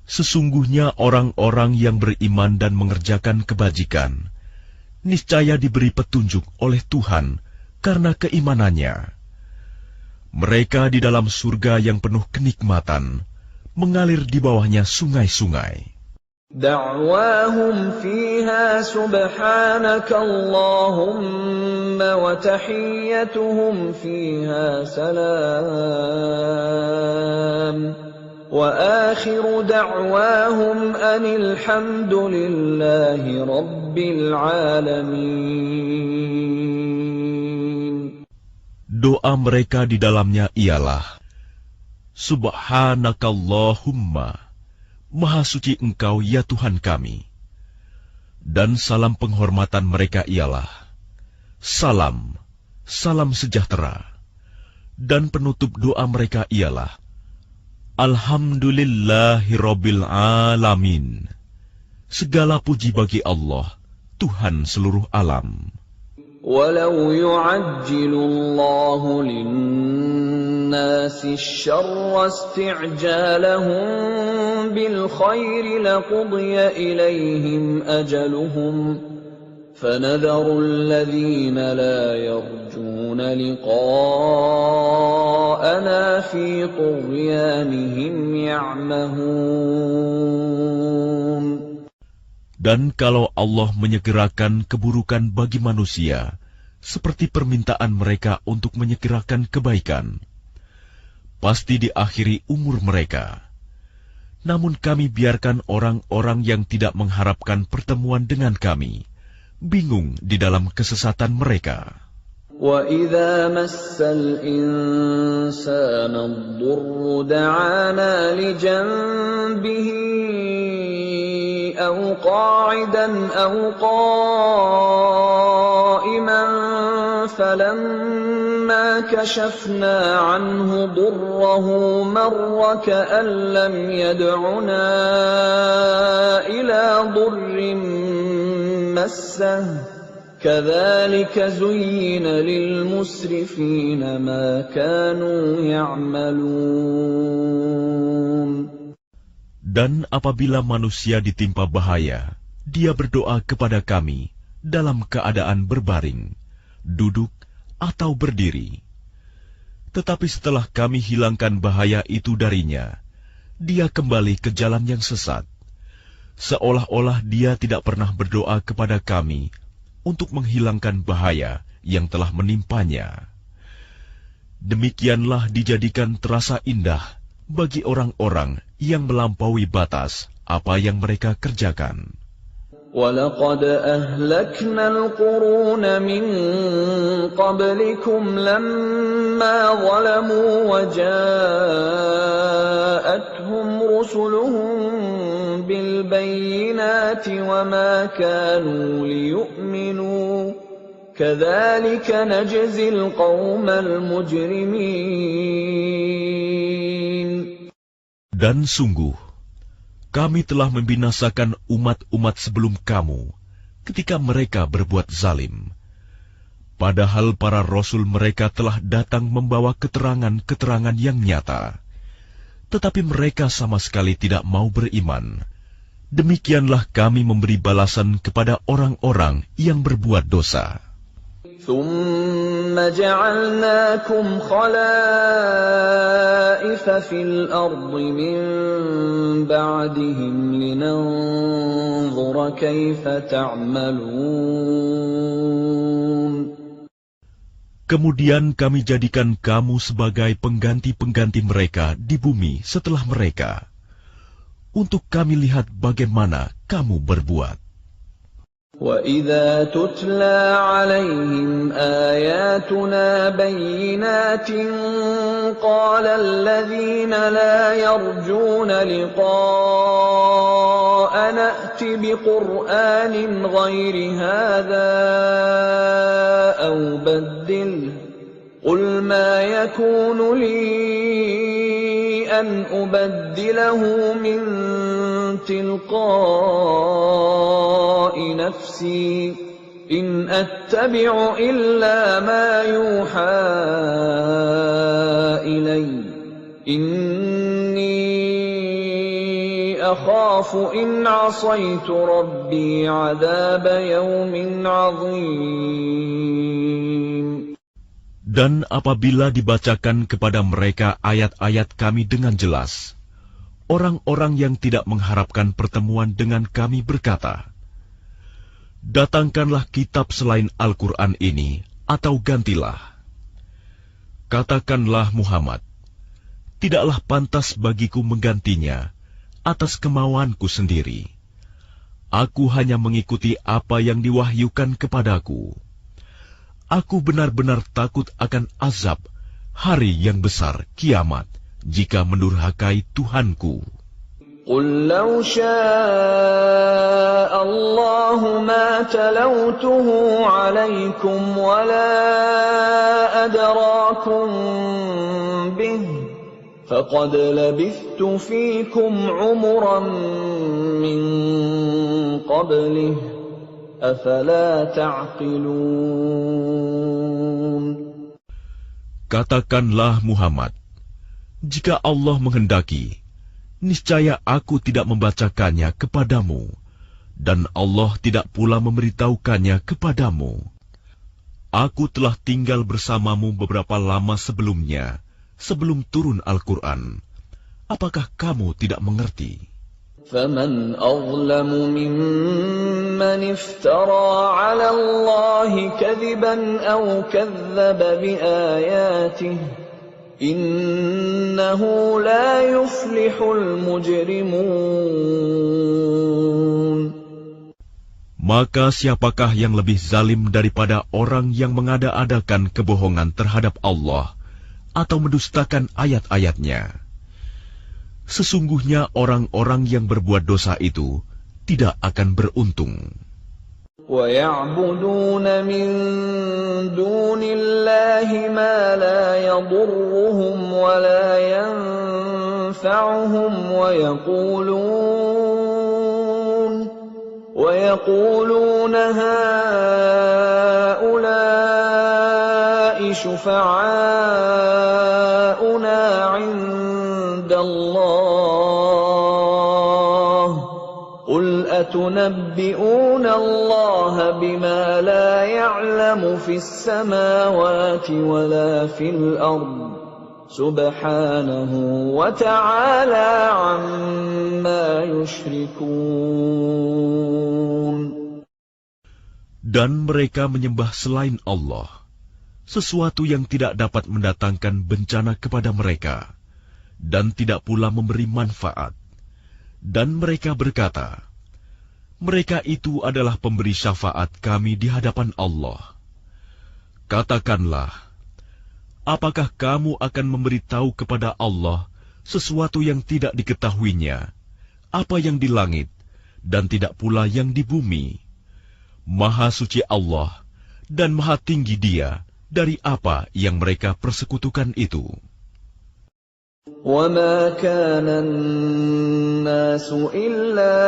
Sesungguhnya orang-orang yang beriman dan mengerjakan kebajikan, niscaya diberi petunjuk oleh Tuhan karena keimanannya. Mereka di dalam surga yang penuh kenikmatan, mengalir di bawahnya sungai-sungai. Da'wahum fiha subhanaka Allahumma wa tahiyyatuhum fiha salam. وآخر دعواهم أن الحمد لله رب العالمين. Doa mereka di dalamnya ialah, Subhanakallahumma, Maha suci Engkau ya Tuhan kami. Dan salam penghormatan mereka ialah, Salam, salam sejahtera. Dan penutup doa mereka ialah, Alhamdulillahirabbil alamin. Segala puji bagi Allah, Tuhan seluruh alam. Walau yu'ajjilu Allahu lin-nasi asy-syarra isti'jalahum bil khairi laqudiya ilaihim ajaluhum. فَنَذَرُ الَّذِينَ لَا يَرْجُونَ لِقَاءَنَا فِي طُغْيَانِهِمْ يَعْمَهُونَ. Dan kalau Allah menyegerakan keburukan bagi manusia, seperti permintaan mereka untuk menyegerakan kebaikan, pasti diakhiri umur mereka. Namun kami biarkan orang-orang yang tidak mengharapkan pertemuan dengan kami bingung di dalam kesesatan mereka. وَإِذَا مَسَّ الْإِنسَانَ الضُّرُّ دَعَانَا لِجَنبِهِ أَوْ قَاعِدًا أَوْ قَائِمًا فَلَمَّا كَشَفْنَا عَنْهُ ضُرَّهُ مَرَّ كَأَن لَّمْ يَدْعُنَا إِلَى ضُرٍّ مَّسَّهُ كَذَلِكَ زُيِّنَ لِلْمُسْرِفِينَ مَا كَانُوا يَعْمَلُونَ. Dan apabila manusia ditimpa bahaya, dia berdoa kepada kami dalam keadaan berbaring, duduk, atau berdiri. Tetapi setelah kami hilangkan bahaya itu darinya, dia kembali ke jalan yang sesat. Seolah-olah dia tidak pernah berdoa kepada kami untuk menghilangkan bahaya yang telah menimpanya. Demikianlah dijadikan terasa indah bagi orang-orang yang melampaui batas apa yang mereka kerjakan. وَلَقَدْ أَهْلَكْنَا الْقُرُونَ مِنْ قَبْلِكُمْ لَمَّا ظَلَمُوا وَجَاءَتْهُمْ رُسُلُهُم بِالْبَيِّنَاتِ وَمَا كَانُوا لِيُؤْمِنُوا كَذَلِكَ نَجْزِي الْقَوْمَ الْمُجْرِمِينَ. Dan sungguh, kami telah membinasakan umat-umat sebelum kamu ketika mereka berbuat zalim. Padahal para rasul mereka telah datang membawa keterangan-keterangan yang nyata. Tetapi mereka sama sekali tidak mau beriman. Demikianlah kami memberi balasan kepada orang-orang yang berbuat dosa. ثم جعلناكم خلائف في الأرض من بعدهم لننظر كيف تعملون. Kemudian kami jadikan kamu sebagai pengganti-pengganti mereka di bumi setelah mereka, untuk kami lihat bagaimana kamu berbuat. وَإِذَا تُتْلَى عَلَيْهِمْ آيَاتُنَا بَيِّنَاتٍ قَالَ الَّذِينَ لَا يَرْجُونَ لِقَاءَنَا ائْتِ بِقُرْآنٍ غَيْرِ هَذَا أَوْ بَدِّلْهُ قُلْ مَا يَكُونُ لِي أَنْ أُبَدِّلَهُ مِنْ تِلْقَاءِ نَفْسِي إِنْ أَتَّبِعُ إِلَّا مَا يُوحَى إِلَيَّ إِنِّي أَخَافُ إِنْ عَصَيْتُ رَبِّي عَذَابَ يَوْمٍ عَظِيمٍ. Dan apabila dibacakan kepada mereka ayat-ayat kami dengan jelas, orang-orang yang tidak mengharapkan pertemuan dengan kami berkata, "Datangkanlah kitab selain Al-Quran ini, atau gantilah." Katakanlah Muhammad, "Tidaklah pantas bagiku menggantinya atas kemauanku sendiri. Aku hanya mengikuti apa yang diwahyukan kepadaku. Aku benar-benar takut akan azab hari yang besar kiamat jika mendurhakai Tuhanku." قُلْ لَوْ شَاءَ اللَّهُ مَا تَلَوْتُهُ عَلَيْكُمْ وَلَا أَدْرَاكُمْ بِهِ فَقَدْ لَبِثْتُ فِيكُمْ عُمُرًا مِّن قَبْلِهِ أَفَلَا تَعْقِلُونَ. Katakanlah Muhammad, jika Allah menghendaki, niscaya aku tidak membacakannya kepadamu, dan Allah tidak pula memberitahukannya kepadamu. Aku telah tinggal bersamamu beberapa lama sebelumnya, sebelum turun Al-Quran. Apakah kamu tidak mengerti? فَمَنْ أَظْلَمُ مِمَّنِ افْتَرَى عَلَى اللَّهِ كَذِبًا أَوْ كَذَّبَ بِآيَاتِهِ إِنَّهُ لَا يُفْلِحُ الْمُجْرِمُونَ. Maka siapakah yang lebih zalim daripada orang yang mengada-adakan kebohongan terhadap Allah atau mendustakan ayat-ayatnya? Sesungguhnya orang-orang yang berbuat dosa itu tidak akan beruntung. وَيَعْبُدُونَ مِن دُونِ اللَّهِ مَا لَا يَضُرُّهُمْ وَلَا يَنفَعُهُمْ وَيَقُولُونَ هَٰؤُلَاءِ شُفَعَاؤُنَا عِندَ اللَّهِ قُلْ أَتُنَبِّئُونَ اللَّهَ بِمَا لَا يَعْلَمُ فِي السَّمَاوَاتِ وَلَا فِي الْأَرْضِ سُبْحَانَهُ وَتَعَالَى عَمَّا يُشْرِكُونَ. Dan mereka menyembah selain Allah, sesuatu yang tidak dapat mendatangkan bencana kepada mereka, dan tidak pula memberi manfaat. Dan mereka berkata, mereka itu adalah pemberi syafaat kami di hadapan Allah. Katakanlah, apakah kamu akan memberitahu kepada Allah sesuatu yang tidak diketahuinya, apa yang di langit, dan tidak pula yang di bumi? Maha suci Allah, dan maha tinggi Dia dari apa yang mereka persekutukan itu. وَمَا كَانَ النَّاسُ إِلَّا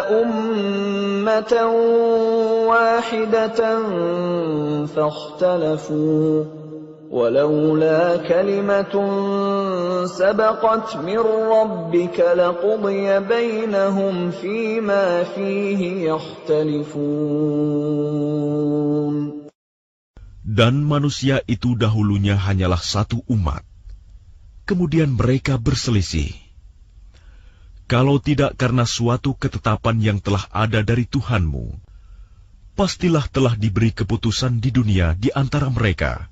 أُمَّةً وَاحِدَةً فَاخْتَلَفُوا وَلَوْلَا كَلِمَةٌ سَبَقَتْ مِنْ رَبِّكَ لَقُضِيَ بَيْنَهُمْ فِيمَا فِيهِ يَخْتَلِفُونَ. Dan manusia itu dahulunya hanyalah satu umat. Kemudian mereka berselisih. Kalau tidak karena suatu ketetapan yang telah ada dari Tuhanmu, pastilah telah diberi keputusan di dunia di antara mereka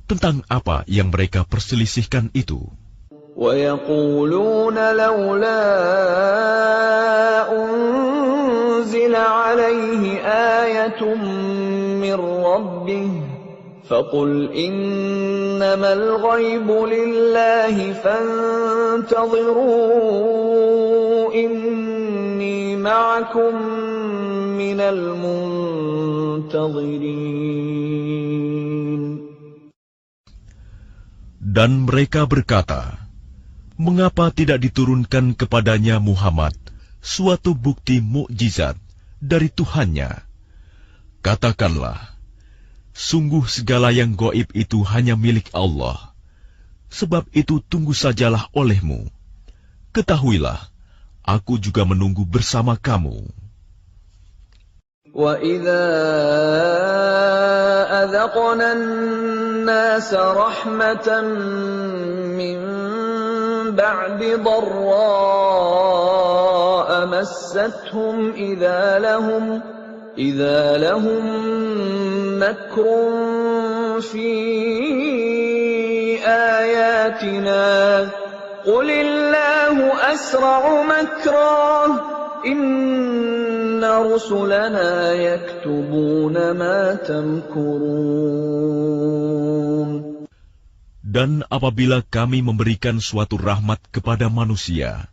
tentang apa yang mereka perselisihkan itu. وَيَقُولُونَ لَوْلَا أُنزِلَ عَلَيْهِ آيَةٌ مِّن رَّبِّهِ فَقُلْ إِنَّمَا الْغَيْبُ لِلَّهِ فَانتَظِرُوا إِنِّي مَعَكُم مِّنَ الْمُنتَظِرِينَ. Dan mereka berkata, mengapa tidak diturunkan kepadanya Muhammad suatu bukti mukjizat dari Tuhannya? Katakanlah, sungguh segala yang gaib itu hanya milik Allah. Sebab itu tunggu sajalah olehmu. Ketahuilah, aku juga menunggu bersama kamu. وَإِذَا أَذَقْنَا النَّاسَ رَحْمَةً مِّن بَعْدِ ضَرَّاءَ مَسَّتْهُمْ إِذَا لَهُم مَّكْرٌ فِي آيَاتِنَا قُلِ اللَّهُ أَسْرَعُ مَكْرًا إِنَّ رُسُلَنَا يَكْتُبُونَ مَا تَمْكُرُونَ. Dan apabila kami memberikan suatu rahmat kepada manusia,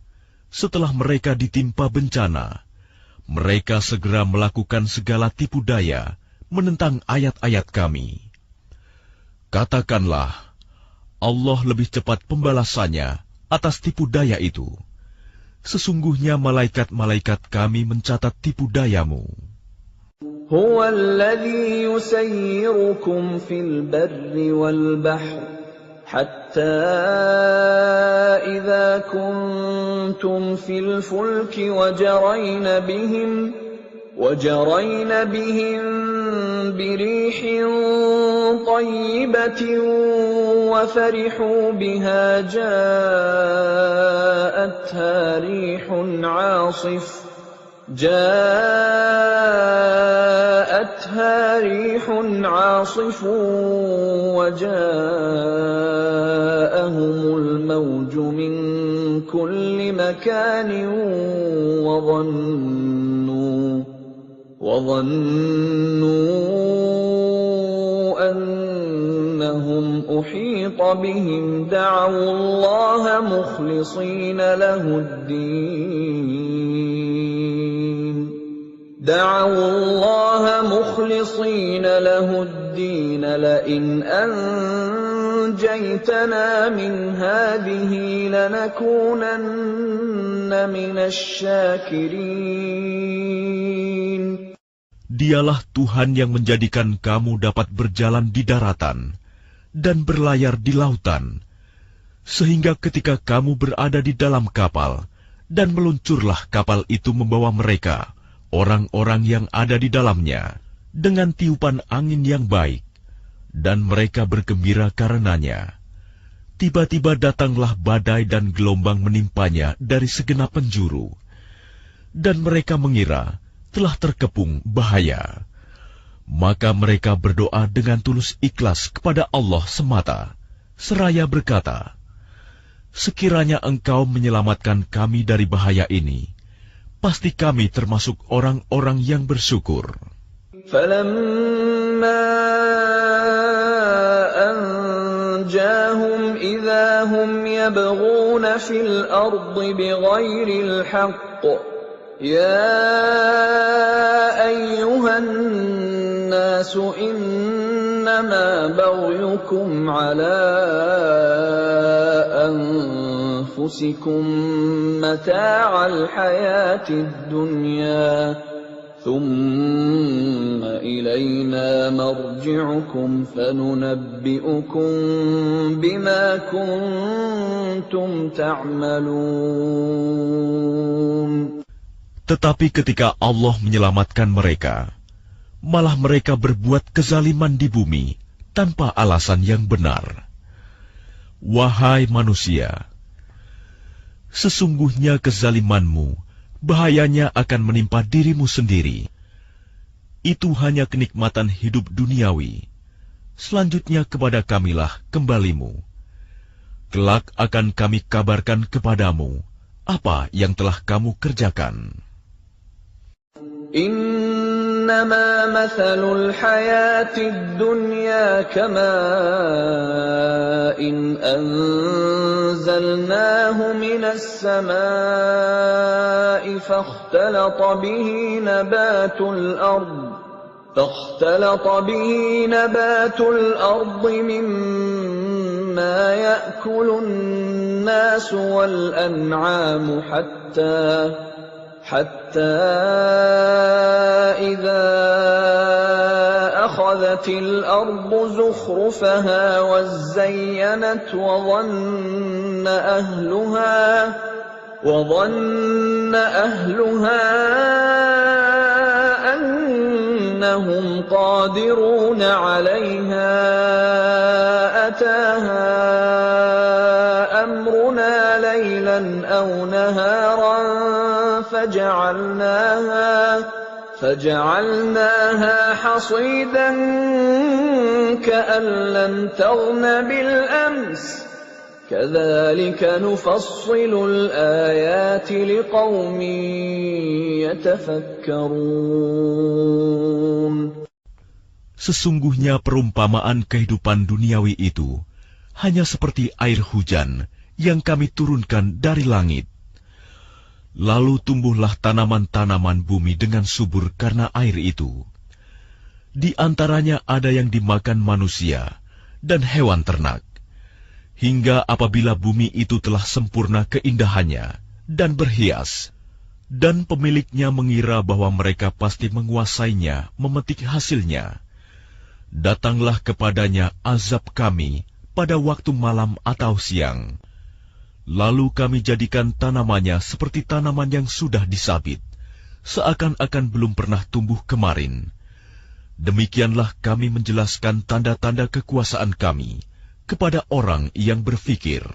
setelah mereka ditimpa bencana, mereka segera melakukan segala tipu daya menentang ayat-ayat kami. Katakanlah, Allah lebih cepat pembalasannya atas tipu daya itu. Sesungguhnya malaikat-malaikat kami mencatat tipu dayamu. هُوَ الَّذِي يُسَيِّرُكُمْ فِي الْبَرِّ وَالْبَحْرِ حَتَّى إِذَا كُنتُمْ فِي الْفُلْكِ وَجَرَيْنَ بِهِم بِرِيحٍ طَيِّبَةٍ وَفَرِحُوا بِهَا جاءتها ريح عاصف وجاءهم الموج من كل مكان وظنوا أنهم أحيط بهم دعوا الله مخلصين له الدين لئن أنجيتنا من هذه لنكونن من الشاكرين. Dialah Tuhan yang menjadikan kamu dapat berjalan di daratan dan berlayar di lautan, sehingga ketika kamu berada di dalam kapal dan meluncurlah kapal itu membawa mereka, orang-orang yang ada di dalamnya, dengan tiupan angin yang baik, dan mereka bergembira karenanya. Tiba-tiba datanglah badai dan gelombang menimpanya dari segenap penjuru, dan mereka mengira telah terkepung bahaya. Maka mereka berdoa dengan tulus ikhlas kepada Allah semata, seraya berkata, sekiranya Engkau menyelamatkan kami dari bahaya ini, pasti kami termasuk orang-orang yang bersyukur. فَلَمَّا أَنْجَاهُمْ إِذَا هُمْ يَبْغُونَ فِي الْأَرْضِ بِغَيْرِ الْحَقِّ يَا أَيُّهَا النَّاسُ إِنَّمَا بَغْيُكُمْ عَلَى أَنفُسِكُم مَّتَاعَ الْحَيَاةِ الدُّنْيَا ثُمَّ إِلَيْنَا مَرْجِعُكُمْ فَنُنَبِّئُكُم بِمَا كُنتُمْ تَعْمَلُونَ. Tetapi ketika Allah menyelamatkan mereka, malah mereka berbuat kezaliman di bumi tanpa alasan yang benar. Wahai manusia, sesungguhnya kezalimanmu bahayanya akan menimpa dirimu sendiri. Itu hanya kenikmatan hidup duniawi. Selanjutnya kepada Kamilah kembalimu. Kelak akan kami kabarkan kepadamu apa yang telah kamu kerjakan. إنما مثل الحياة الدنيا كماء أنزلناه من السماء فاختلط به نبات الأرض مما يأكل الناس والأنعام حتى إذا أخذت الأرض زخرفها وزينت وظن أهلها أنهم قادرون عليها أتاها أمرنا ليلا أو نهارا فجعلناها حصيدا كأن لم تغن بالأمس كذلك نفصل الآيات لقوم يتفكرون. Sesungguhnya perumpamaan kehidupan duniawi itu hanya seperti air hujan yang kami turunkan dari langit. Lalu tumbuhlah tanaman-tanaman bumi dengan subur karena air itu. Di antaranya ada yang dimakan manusia dan hewan ternak. Hingga apabila bumi itu telah sempurna keindahannya dan berhias, dan pemiliknya mengira bahwa mereka pasti menguasainya, memetik hasilnya, datanglah kepadanya azab kami pada waktu malam atau siang. Lalu kami jadikan tanamannya seperti tanaman yang sudah disabit, seakan-akan belum pernah tumbuh kemarin. Demikianlah kami menjelaskan tanda-tanda kekuasaan kami kepada orang yang berfikir.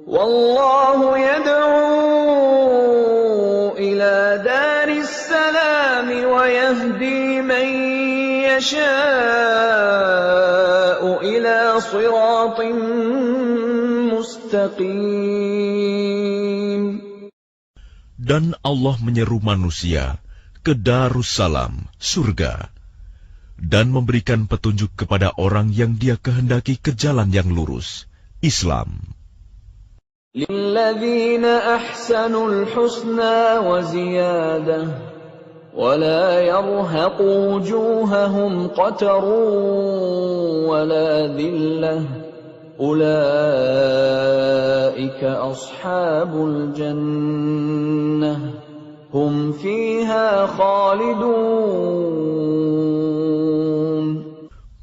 Wallahu yad'u ila daris salam wa yahdi man yasha'u ila siratin mustaqim. Dan Allah menyeru manusia ke Darussalam, surga, dan memberikan petunjuk kepada orang yang Dia kehendaki ke jalan yang lurus, Islam. Lilladzina ahsanul husna wa ziyadah wa la yarhaqu wujuhahum qatarun wa la dhillah ulaika ashabul jannah hum fiha khalidun.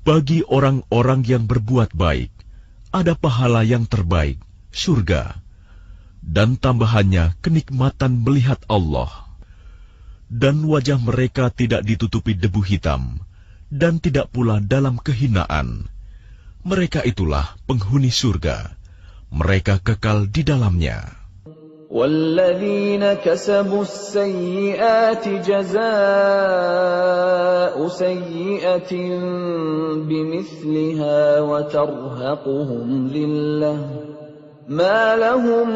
Bagi orang-orang yang berbuat baik, ada pahala yang terbaik, surga, dan tambahannya kenikmatan melihat Allah. Dan wajah mereka tidak ditutupi debu hitam, dan tidak pula dalam kehinaan. Mereka itulah penghuni surga, mereka kekal di dalamnya. وَالَّذِينَ كَسَبُوا السَّيِّئَاتِ جَزَاءُ سَيِّئَةٍ بِمِثْلِهَا وَتَرْهَقُهُمْ ذِلَّةٌ مَا لَهُم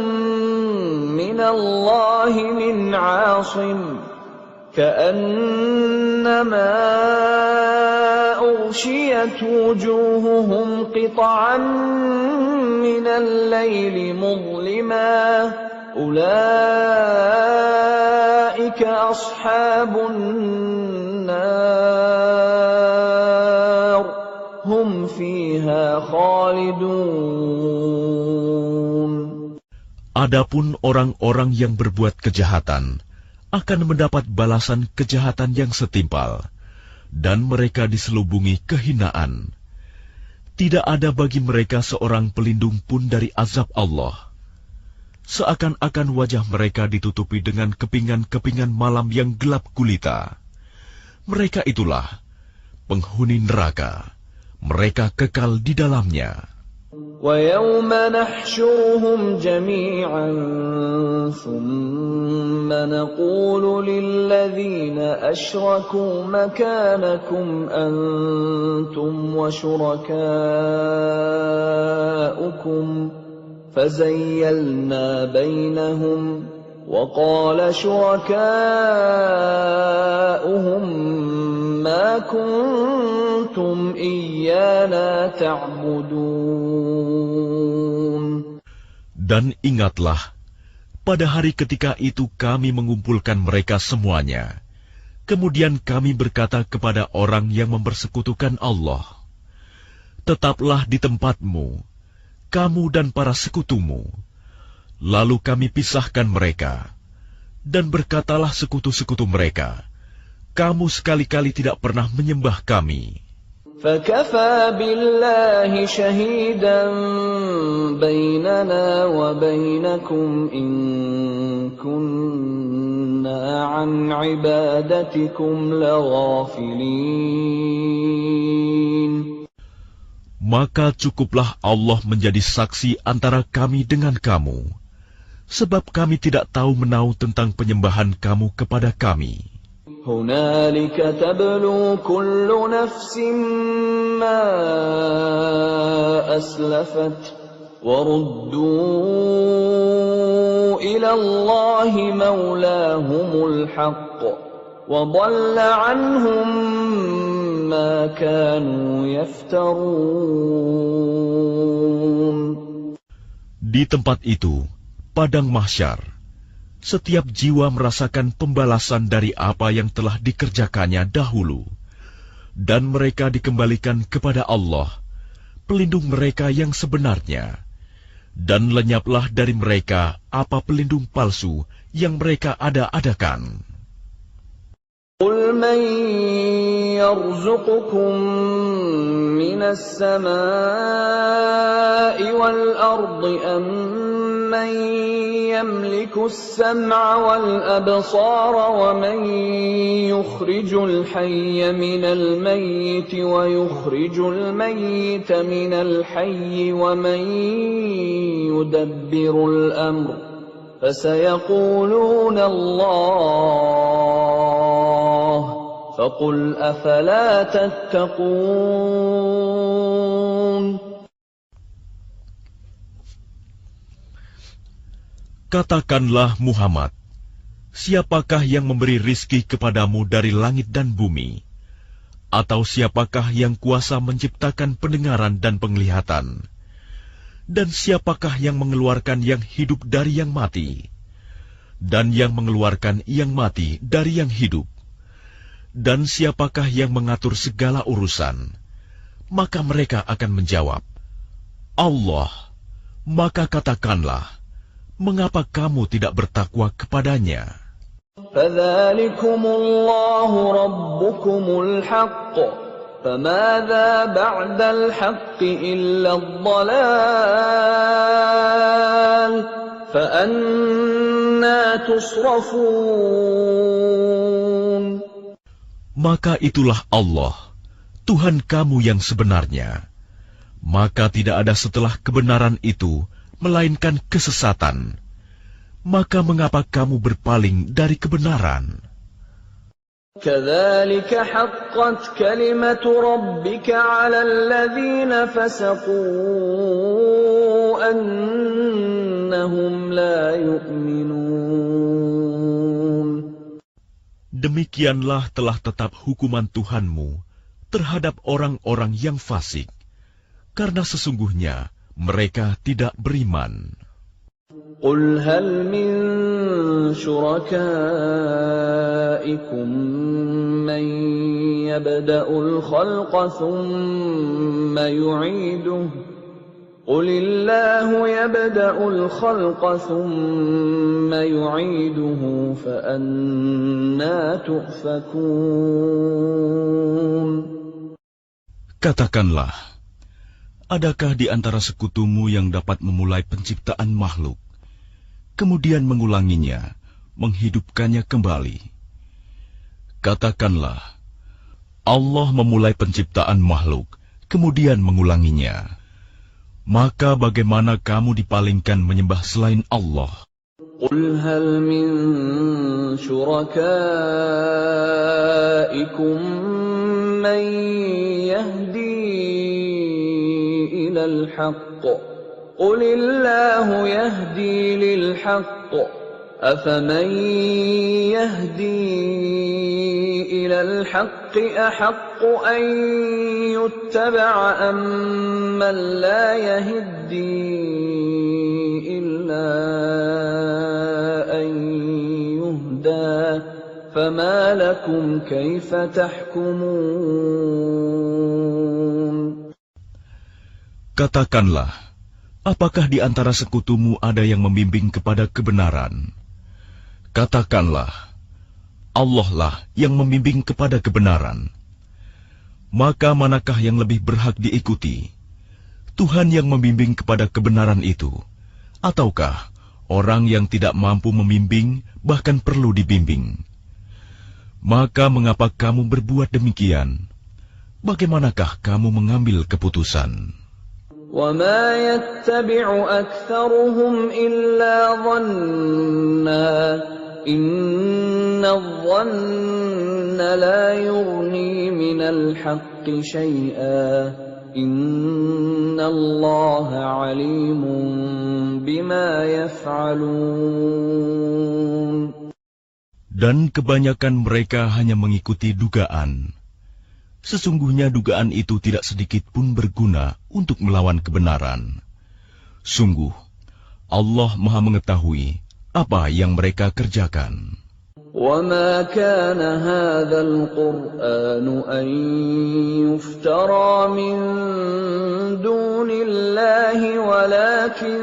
مِّنَ اللَّهِ مِنْ عَاصِمٍ كَأَنَّمَا أُغْشِيَتْ وُجُوهُهُمْ قِطَعًا مِّنَ اللَّيْلِ مُظْلِمًا أولئك أصحاب النار هم فيها خالدون. Adapun orang-orang yang berbuat kejahatan akan mendapat balasan kejahatan yang setimpal, dan mereka diselubungi kehinaan. Tidak ada bagi mereka seorang pelindung pun dari azab Allah. Seakan-akan wajah mereka ditutupi dengan kepingan-kepingan malam yang gelap gulita. Mereka itulah penghuni neraka, mereka kekal di dalamnya. وَيَوْمَ نَحْشُرُهُمْ جَمِيعًا ثُمَّ نَقُولُ لِلَّذِينَ أَشْرَكُوا مَكَانَكُمْ أَنْتُمْ وَشُرَكَاؤُكُمْ فَزَيَّلْنَا بَيْنَهُمْ وَقَالَ شُرَكَاؤُهُمْ مَا كُنْتُمْ إِيَّانَا تَعْبُدُونَ. Dan ingatlah, pada hari ketika itu kami mengumpulkan mereka semuanya. Kemudian kami berkata kepada orang yang mempersekutukan Allah, tetaplah di tempatmu, kamu dan para sekutumu. Lalu kami pisahkan mereka, dan berkatalah sekutu-sekutu mereka, kamu sekali-kali tidak pernah menyembah kami. فَكَفَى بِاللَّهِ شَهِيدًا بَيْنَنَا وَبَيْنَكُمْ إِن كُنَّا عَنْ عِبَادَتِكُمْ لَغَافِلِينَ. Maka cukuplah Allah menjadi saksi antara kami dengan kamu, sebab kami tidak tahu menau tentang penyembahan kamu kepada kami. هُنَالِكَ تَبْلُو كُلُّ نَفْسٍ مَّا أَسْلَفَتْ وَرُدُّوا إِلَى اللَّهِ مَوْلَاهُمُ الْحَقِّ وَضَلَّ عَنْهُم مَّا كَانُوا يَفْتَرُونَ. Di tempat itu, padang mahsyar, setiap jiwa merasakan pembalasan dari apa yang telah dikerjakannya dahulu, dan mereka dikembalikan kepada Allah, pelindung mereka yang sebenarnya, dan lenyaplah dari mereka apa pelindung palsu yang mereka ada-adakan. قُلْ مَنْ يَرْزُقُكُمْ مِنَ السَّمَاءِ وَالْأَرْضِ أَمَّنْ يَمْلِكُ السَّمْعَ وَالْأَبْصَارَ وَمَنْ يُخْرِجُ الْحَيَّ مِنَ الْمَيِّتِ وَيُخْرِجُ الْمَيِّتَ مِنَ الْحَيِّ وَمَنْ يُدَبِّرُ الْأَمْرَ فَسَيَقُولُونَ اللَّهُ فَقُلْ أَفَلَا تَتَّقُونَ. Katakanlah Muhammad, siapakah yang memberi rizki kepadamu dari langit dan bumi? Atau siapakah yang kuasa menciptakan pendengaran dan penglihatan? Dan siapakah yang mengeluarkan yang hidup dari yang mati? Dan yang mengeluarkan yang mati dari yang hidup? Dan siapakah yang mengatur segala urusan? Maka mereka akan menjawab, Allah. Maka katakanlah, mengapa kamu tidak bertakwa kepadanya? فَذَلِكُمُ اللَّهُ رَبُّكُمُ الْحَقُّ فَمَاذَا بَعْدَ الْحَقِّ إِلَّا الضَّلَالُ فَأَنَّى تُصْرَفُونَ. Maka itulah Allah, Tuhan kamu yang sebenarnya. Maka tidak ada setelah kebenaran itu, melainkan kesesatan. Maka mengapa kamu berpaling dari kebenaran? كَذَلِكَ حَقَّتْ كَلِمَةُ رَبِّكَ عَلَى الَّذِينَ فَسَقُوا أَنَّهُمْ لَا يُؤْمِنُونَ. Demikianlah telah tetap hukuman Tuhanmu terhadap orang-orang yang fasik, karena sesungguhnya mereka tidak beriman. قُلْ هَلْ مِنْ شُرَكَائِكُمْ مَنْ يَبْدَأُ الْخَلْقَ ثُمَّ يُعِيدُهُ قُلِ اللَّهُ يَبْدَأُ الْخَلْقَ ثُمَّ يُعِيدُهُ فَأَنَّى تُؤْفَكُونَ. Katakanlah, adakah di antara sekutumu yang dapat memulai penciptaan makhluk, kemudian mengulanginya, menghidupkannya kembali? Katakanlah, Allah memulai penciptaan makhluk, kemudian mengulanginya. Maka bagaimana kamu dipalingkan menyembah selain Allah? قل هل من شركائكم من يهدي إلى الحق قل الله يهدي للحق أفمن يهدي إلى الحق أحق أن يتبع أم من لا يهدي إلا أن يهدى فما لكم كيف تحكمون. Katakanlah, apakah di antara sekutumu ada yang membimbing kepada kebenaran? Katakanlah, Allah lah yang membimbing kepada kebenaran. Maka manakah yang lebih berhak diikuti? Tuhan yang membimbing kepada kebenaran itu, ataukah orang yang tidak mampu membimbing bahkan perlu dibimbing? Maka mengapa kamu berbuat demikian? Bagaimanakah kamu mengambil keputusan? وَمَا يَتَّبِعُ أَكْثَرُهُمْ إِلَّا ظَنًّا إِنَّ الظَّنَّ لَا يُغْنِي مِنَ الْحَقِّ شَيْئًا إِنَّ اللَّهَ عَلِيمٌ بِمَا يَفْعَلُونَ. Dan kebanyakan mereka hanya mengikuti dugaan. Sesungguhnya dugaan itu tidak sedikit pun berguna untuk melawan kebenaran. Sungguh, Allah Maha mengetahui apa yang mereka kerjakan. وَمَا كَانَ هَذَا الْقُرْآنُ أَن يُفْتَرَى مِن دُونِ اللَّهِ وَلَكِن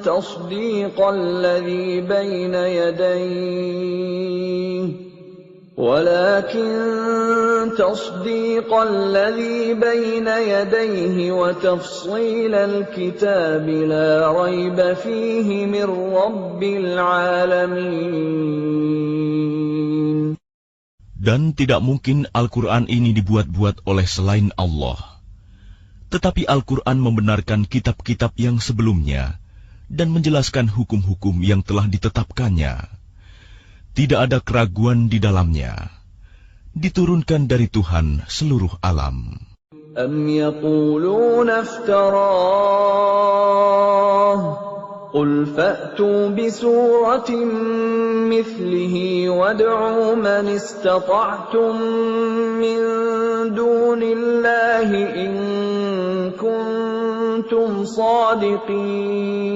تَصْدِيقَ الَّذِي بَيْنَ يَدَيْهِ وَتَفْصِيلَ الْكِتَابِ لَا رَيْبَ فِيهِ مِنْ رَبِّ الْعَالَمِينَ. Dan tidak mungkin Al-Quran ini dibuat-buat oleh selain Allah. Tetapi Al-Quran membenarkan kitab-kitab yang sebelumnya dan menjelaskan hukum-hukum yang telah ditetapkannya. Tidak ada keraguan di dalamnya. Diturunkan dari Tuhan seluruh alam. أَمْ يَقُولُونَ افْتَرَاهُ قُلْ فَأْتُوا بِسُورَةٍ مِثْلِهِ وَادْعُوا مَنِ اسْتَطَعْتُم مِّن دُونِ اللَّهِ إِن كُنتُمْ صَادِقِينَ.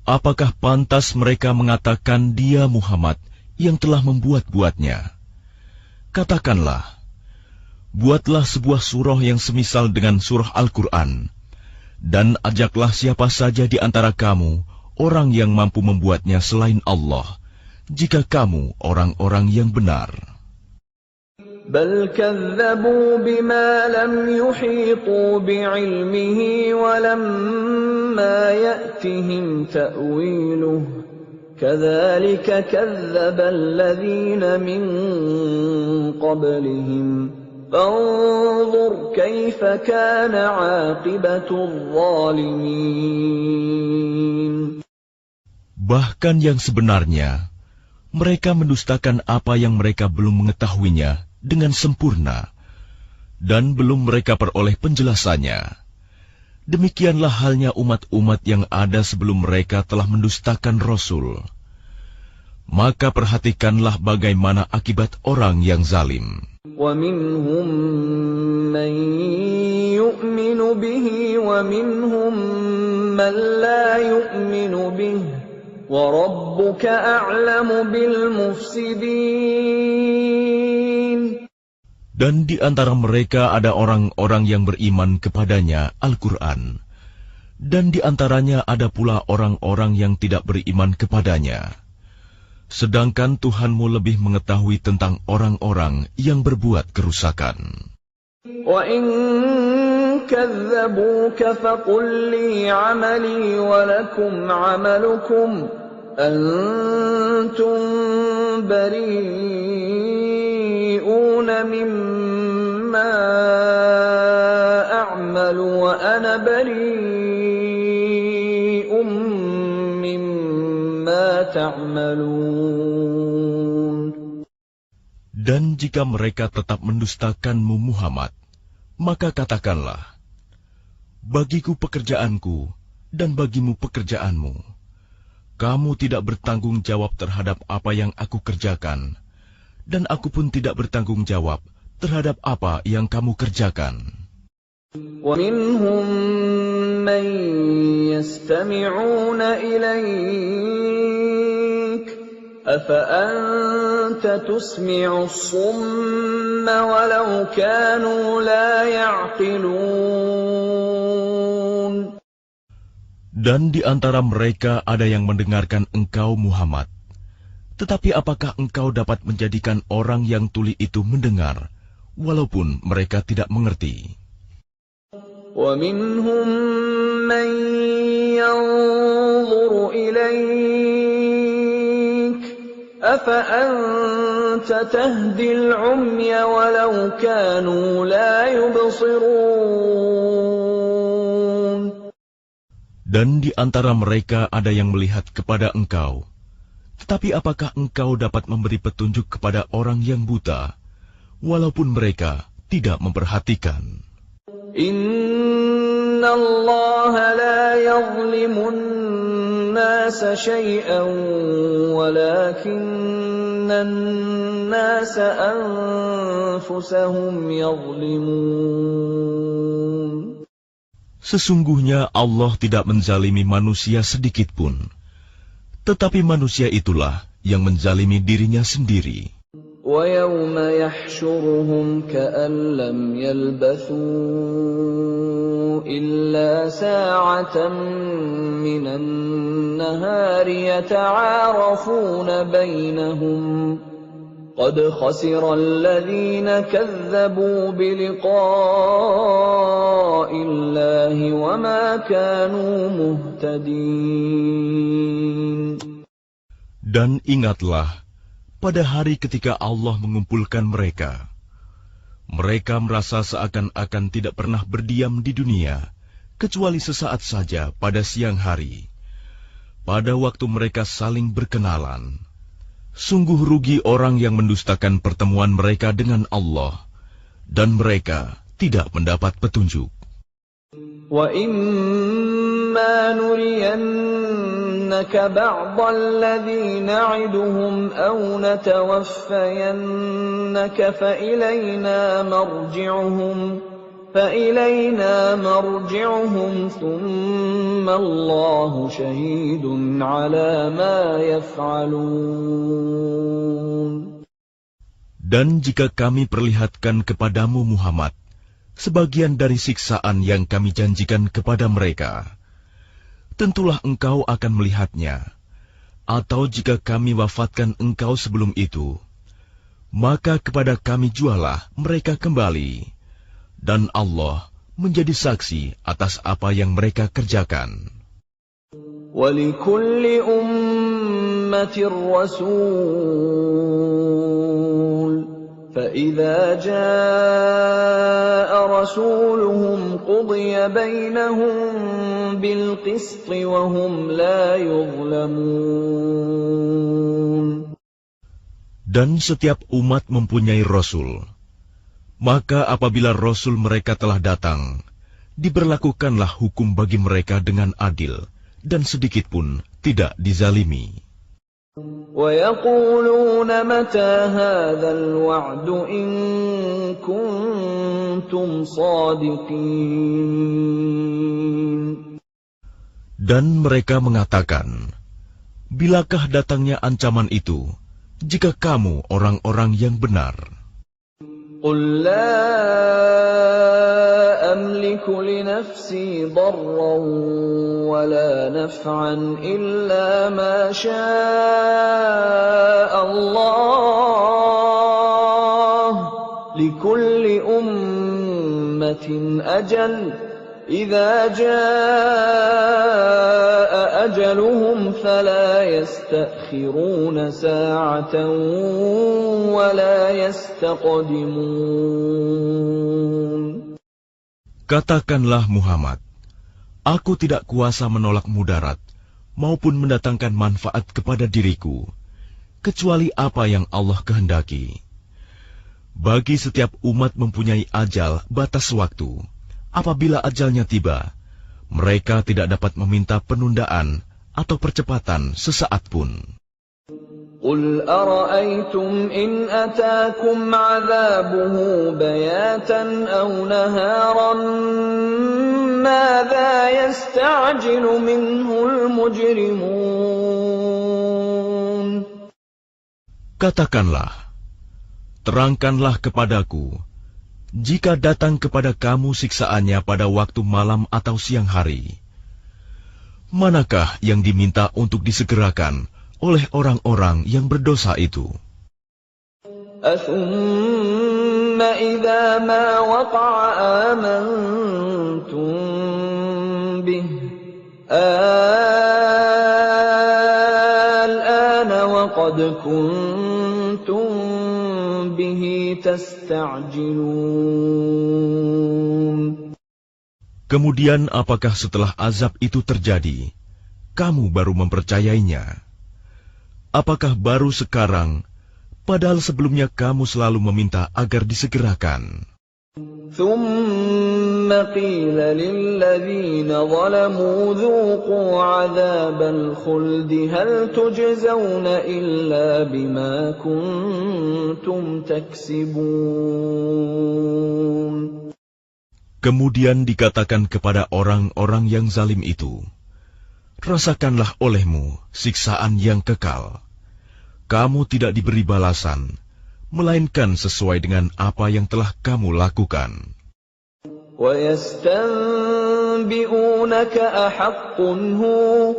Apakah pantas mereka mengatakan dia Muhammad yang telah membuat-buatnya? Katakanlah, buatlah sebuah surah yang semisal dengan surah Al-Quran, dan ajaklah siapa saja di antara kamu, orang yang mampu membuatnya selain Allah, jika kamu orang-orang yang benar. بل كذبوا بما لم يحيطوا بعلمه ولما يأتهم تأويله كذلك كذب الذين من قبلهم فانظر كيف كان عاقبة الظالمين. Bahkan yang sebenarnya, mereka mendustakan apa yang mereka belum mengetahuinya dengan sempurna, dan belum mereka peroleh penjelasannya. Demikianlah halnya umat-umat yang ada sebelum mereka telah mendustakan Rasul. Maka perhatikanlah bagaimana akibat orang yang zalim. وَمِنْهُمْ مَنْ يُؤْمِنُ بِهِ وَمِنْهُمْ مَنْ لَا يُؤْمِنُ بِهِ وَرَبُّكَ أَعْلَمُ بِالْمُفْسِدِينَ. Dan di antara mereka ada orang-orang yang beriman kepadanya, Al-Quran. Dan di antaranya ada pula orang-orang yang tidak beriman kepadanya. Sedangkan Tuhanmu lebih mengetahui tentang orang-orang yang berbuat kerusakan. وَإِن كَذَّبُوكَ فَقُل لِّي عَمَلِي وَلَكُمْ عَمَلُكُمْ أَنتُم بَرِيئُونَ مما أعمل وأنا بريء مما تعملون. Dan jika mereka tetap mendustakanmu Muhammad, maka katakanlah, bagiku pekerjaanku dan bagimu pekerjaanmu. Kamu tidak bertanggung jawab terhadap apa yang aku kerjakan, dan aku pun tidak bertanggung jawab terhadap apa yang kamu kerjakan. وَمِنْهُمْ مَنْ يَسْتَمِعُونَ إِلَيْكَ أَفَأَنْتَ تُسْمِعُ الصُّمَّ وَلَوْ كَانُوا لَا يَعْقِلُونَ. Dan di antara mereka ada yang mendengarkan engkau Muhammad. Tetapi apakah engkau dapat menjadikan orang yang tuli itu mendengar, walaupun mereka tidak mengerti? وَمِنْهُمْ مَنْ يَنْظُرُ إِلَيْكَ أَفَأَنْتَ تَهْدِي الْعُمْيَ وَلَوْ كَانُوا لَا يُبْصِرُونَ. Dan di antara mereka ada yang melihat kepada engkau. Tetapi apakah engkau dapat memberi petunjuk kepada orang yang buta, walaupun mereka tidak memperhatikan? Inna Allah la yazlimun nasa shay'an walakinna nasa anfusahum yazlimun. Sesungguhnya Allah tidak menzalimi manusia sedikit pun, tetapi manusia itulah yang menzalimi dirinya sendiri. وَيَوْمَ يَحْشُرُهُمْ كَأَنْ لَمْ يَلْبَثُوا إِلَّا سَاعَةً مِنَ النَّهَارِ يَتَعَارَفُونَ بَيْنَهُمْ قَدْ خَسِرَ الَّذِينَ كَذَّبُوا بِلِقَاءِ اللَّهِ وَمَا كَانُوا مُهْتَدِينَ. Dan ingatlah, pada hari ketika Allah mengumpulkan mereka, mereka merasa seakan-akan tidak pernah berdiam di dunia, kecuali sesaat saja pada siang hari. Pada waktu mereka saling berkenalan, sungguh rugi orang yang mendustakan pertemuan mereka dengan Allah, dan mereka tidak mendapat petunjuk. وَإِمَّا نُرِيَنَّكَ بَعْضَ الَّذِي نَعِدُهُمْ أَوْ نَتَوَفَّيَنَّكَ فَإِلَيْنَا مَرْجِعُهُمْ ثُمَّ اللَّهُ شَهِيدٌ عَلَى مَا يَفْعَلُونَ. Dan jika kami perlihatkan kepadamu Muhammad sebagian dari siksaan yang kami janjikan kepada mereka, tentulah engkau akan melihatnya. Atau jika kami wafatkan engkau sebelum itu, maka kepada kami jualah mereka kembali. Dan Allah menjadi saksi atas apa yang mereka kerjakan. وَلِكُلِّ أُمَّةٍ رَسُولٌ فَإِذَا جَاءَ رَسُولُهُمْ قُضِيَ بَيْنَهُم بِالْقِسْطِ وَهُمْ لَا يُظْلَمُونَ. Dan setiap umat mempunyai Rasul. Maka apabila Rasul mereka telah datang, diberlakukanlah hukum bagi mereka dengan adil, dan sedikit pun tidak dizalimi. وَيَقُولُونَ مَتَى هَذَا الْوَعْدُ إِن كُنتُمْ صَادِقِينَ. Dan mereka mengatakan, bilakah datangnya ancaman itu, jika kamu orang-orang yang benar? قُل لَّا أَمْلِكُ لِنَفْسِي ضَرًّا وَلَا نَفْعًا إِلَّا مَا شَاءَ اللَّهُ لِكُلِّ أُمَّةٍ أَجَلٌ إذا جاء أجلهم فلا يستأخرون ساعة ولا يستقدمون. Katakanlah Muhammad, aku tidak kuasa menolak mudarat maupun mendatangkan manfaat kepada diriku, kecuali apa yang Allah kehendaki. Bagi setiap umat mempunyai ajal batas waktu. Apabila ajalnya tiba, mereka tidak dapat meminta penundaan atau percepatan sesaat pun. قل أرأيتم إن أتاكم عذابه بياتا أو نهارا ماذا يستعجل منه المجرمون. Katakanlah, terangkanlah kepadaku, jika datang kepada kamu siksaannya pada waktu malam atau siang hari, manakah yang diminta untuk disegerakan oleh orang-orang yang berdosa itu? أثم إذا ما وقع آمنتم به الآن وقد كنتم به تستعجلون. Kemudian apakah setelah azab itu terjadi, kamu baru mempercayainya? Apakah baru sekarang, padahal sebelumnya kamu selalu meminta agar disegerakan? ثم قيل للذين ظلموا ذوقوا عذاب الخلد هل تجزون إلا بما كنتم تكسبون. Kemudian dikatakan kepada orang-orang yang zalim itu, rasakanlah olehmu siksaan yang kekal. Kamu tidak diberi balasan, melainkan sesuai dengan apa yang telah kamu lakukan. وَيَسْتَنْبِئُونَكَ أَحَقٌّ هُوَ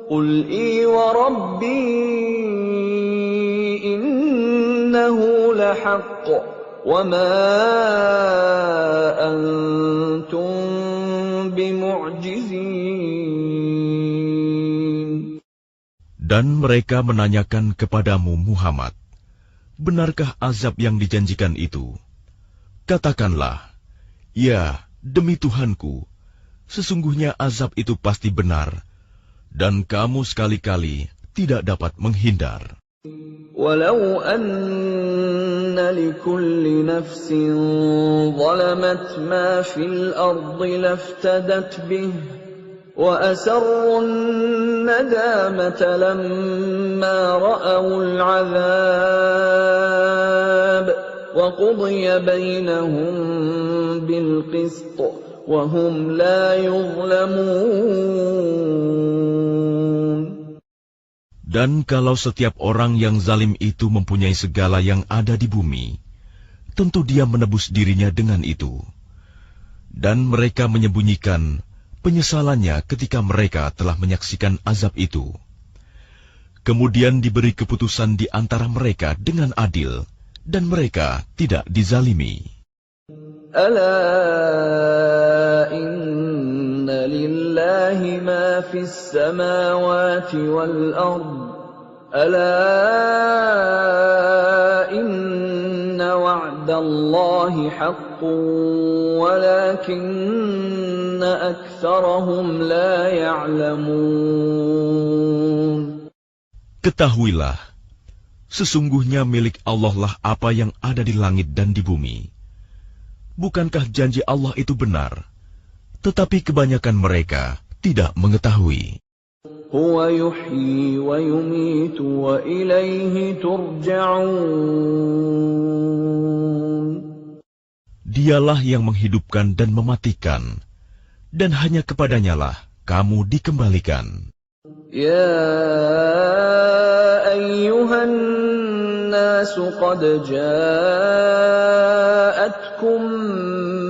قُلْ إِي وَرَبِّي إِنَّهُ لَحَقٌّ وَمَا أَنْتُمْ بِمُعْجِزِينَ. Dan mereka menanyakan kepadamu Muhammad, benarkah azab yang dijanjikan itu? Katakanlah, ya, demi Tuhanku, sesungguhnya azab itu pasti benar, dan kamu sekali-kali tidak dapat menghindar. وَلَوْ أَنَّ لِكُلِّ نَفْسٍ ظَلَمَتْ مَا فِي الْأَرْضِ لَافْتَدَتْ بِهِ وَأَسَرُّوا النَّدَامَةَ لَمَّا رَأَوُا الْعَذَابَ وَقُضِيَ بَيْنَهُم بِالْقِسْطِ وَهُمْ لَا يُظْلَمُونَ. Dan kalau setiap orang yang zalim itu mempunyai segala yang ada di bumi, tentu dia menebus dirinya dengan itu. Dan mereka menyembunyikan penyesalannya ketika mereka telah menyaksikan azab itu. Kemudian diberi keputusan di antara mereka dengan adil, dan mereka tidak dizalimi. Ala inna lillahi ma fis samawati wal ard. Ala inna wa'dallahi haqqun walakinna aktsarahum la ya'lamun. Ketahuilah, sesungguhnya milik Allah lah apa yang ada di langit dan di bumi. Bukankah janji Allah itu benar? Tetapi kebanyakan mereka tidak mengetahui. Huwa yuhyi wa yumitu wa ilaihi turja'un. Dialah yang menghidupkan dan mematikan, dan hanya kepadanyalah kamu dikembalikan. Ya ayyuhan nasu qad ja'atkum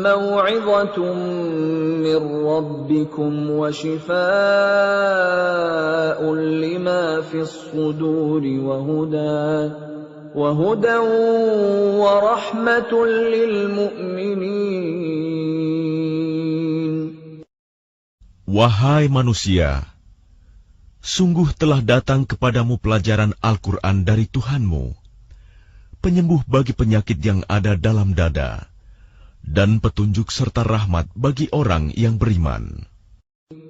maw'izatun min rabbikum wa shifaa'un lima fis suduri wa hudan wa rahmatun lil mu'minin. Wahai manusia, sungguh telah datang kepadamu pelajaran Al-Quran dari Tuhanmu, penyembuh bagi penyakit yang ada dalam dada, dan petunjuk serta rahmat bagi orang yang beriman.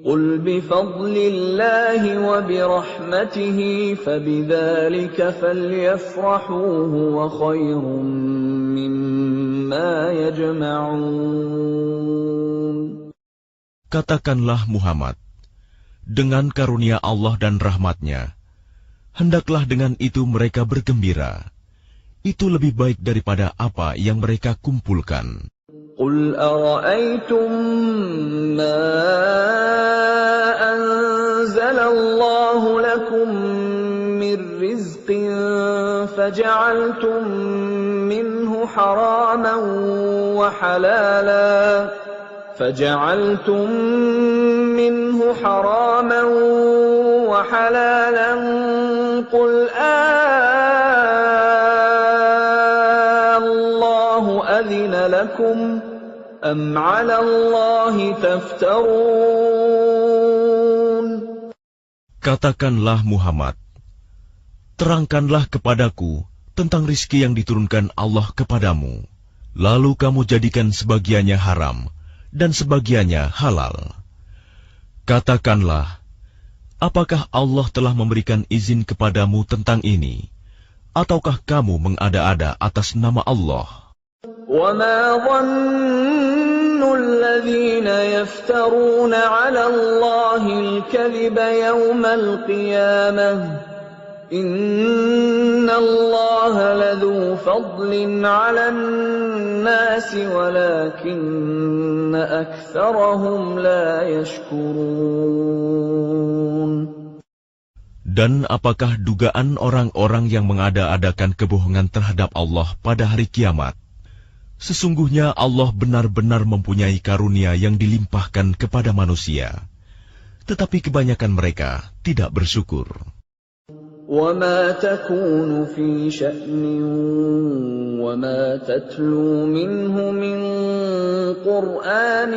قُلْ بِفَضْلِ اللَّهِ وَبِرَحْمَتِهِ فَبِذَلِكَ فَلْيَفْرَحُوا هُوَ خَيْرٌ مِّمَّا يَجْمَعُونَ. Katakanlah Muhammad, dengan karunia Allah dan rahmat-Nya, hendaklah dengan itu mereka bergembira. Itu lebih baik daripada apa yang mereka kumpulkan. قُلْ أَرَأَيْتُمْ مَا أَنزَلَ اللَّهُ لَكُم مِّن رِّزْقٍ فَجَعَلْتُم مِّنْهُ حَرَامًا وَحَلَالًا قُلْ اللَّهُ أَذِنَ لَكُمْ أَمْ عَلَى اللَّهِ تَفْتَرُونَ. Katakanlah Muhammad, terangkanlah kepadaku tentang rizki yang diturunkan Allah kepadamu, lalu kamu jadikan sebagiannya haram dan sebagiannya halal. Katakanlah, apakah Allah telah memberikan izin kepadamu tentang ini, ataukah kamu mengada-ada atas nama Allah? وَمَا ظَنُّ الَّذِينَ يَفْتَرُونَ عَلَى اللَّهِ الْكَذِبَ يَوْمَ الْقِيَامَةِ إِنَّ اللَّهَ لَذُو فَضْلٍ عَلَى النَّاسِ وَلَكِنَّ أَكْثَرَهُمْ لَا يَشْكُرُونَ. Dan apakah dugaan orang-orang yang mengada-adakan kebohongan terhadap Allah pada hari kiamat? Sesungguhnya Allah benar-benar mempunyai karunia yang dilimpahkan kepada manusia, tetapi kebanyakan mereka tidak bersyukur. وَمَا تَكُونُ فِي شَأْنٍ وَمَا تَتْلُو مِنْهُ مِنْ قُرْآنٍ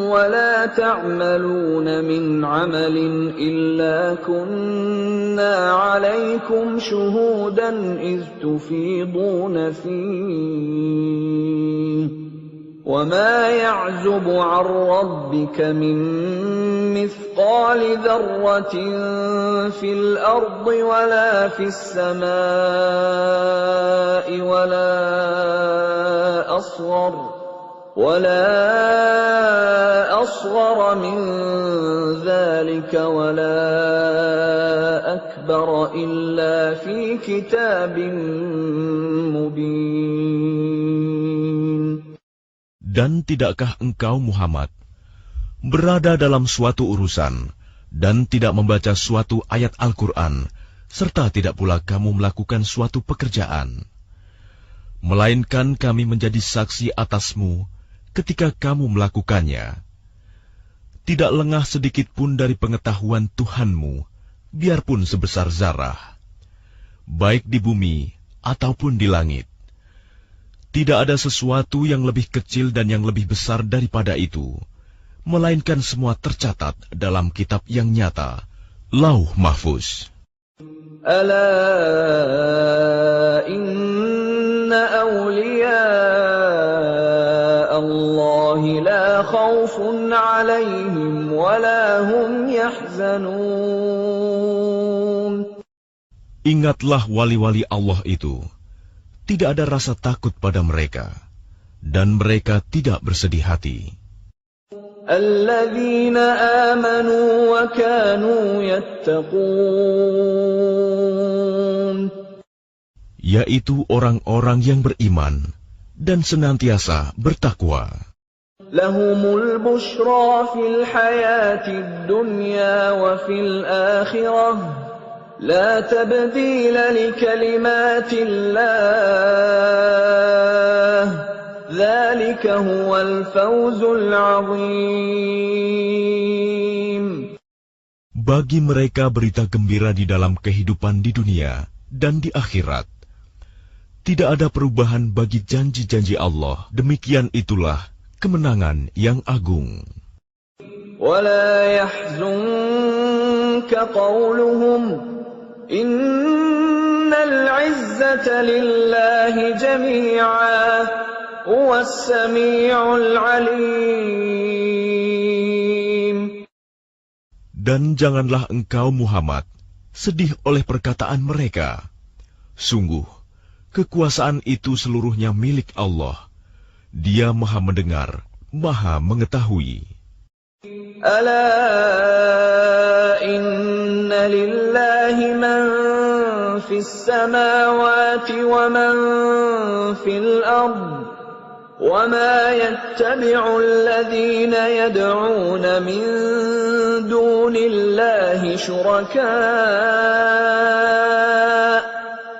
وَلَا تَعْمَلُونَ مِنْ عَمَلٍ إِلَّا كُنَّا عَلَيْكُمْ شُهُودًا إِذْ تُفِيضُونَ فِيهِ وَمَا يَعْزُبُ عَنْ رَبِّكَ مِنْ مِثْقَالِ ذَرَّةٍ فِي الْأَرْضِ وَلَا فِي السَّمَاءِ وَلَا أَصْغَرَ مِنْ ذَلِكَ وَلَا أَكْبَرَ إِلَّا فِي كِتَابٍ مُبِينٍ. Dan tidakkah engkau Muhammad berada dalam suatu urusan dan tidak membaca suatu ayat Al-Quran, serta tidak pula kamu melakukan suatu pekerjaan, melainkan kami menjadi saksi atasmu ketika kamu melakukannya. Tidak lengah sedikit pun dari pengetahuan Tuhanmu, biarpun sebesar zarah, baik di bumi ataupun di langit. Tidak ada sesuatu yang lebih kecil dan yang lebih besar daripada itu, melainkan semua tercatat dalam kitab yang nyata, Lauh Mahfuz. Ala inna awliya Allah la khawfun alaihim wa la hum yahzanun. Ingatlah wali-wali Allah itu. Tidak ada rasa takut pada mereka, dan mereka tidak bersedih hati. Alladzina amanu wa kanu yattaqun. Yaitu orang-orang yang beriman dan senantiasa bertakwa. Lahumul bushra fil hayatid dunya wa fil akhirah. لا تبديل لكلمات الله ذلك هو الفوز العظيم. Bagi mereka berita gembira di dalam kehidupan di dunia dan di akhirat. Tidak ada perubahan bagi janji-janji Allah. Demikian itulah kemenangan yang agung. ولا يحزنك قولهم إن العزة لله جميعا هو السميع العليم. Dan janganlah engkau Muhammad sedih oleh perkataan mereka. Sungguh, kekuasaan itu seluruhnya milik Allah. Dia Maha mendengar, Maha mengetahui. Ala inna lillahi man fis samawati wa man fil ard wa ma yattabi'u alladhina yad'una min dunillahi shuraka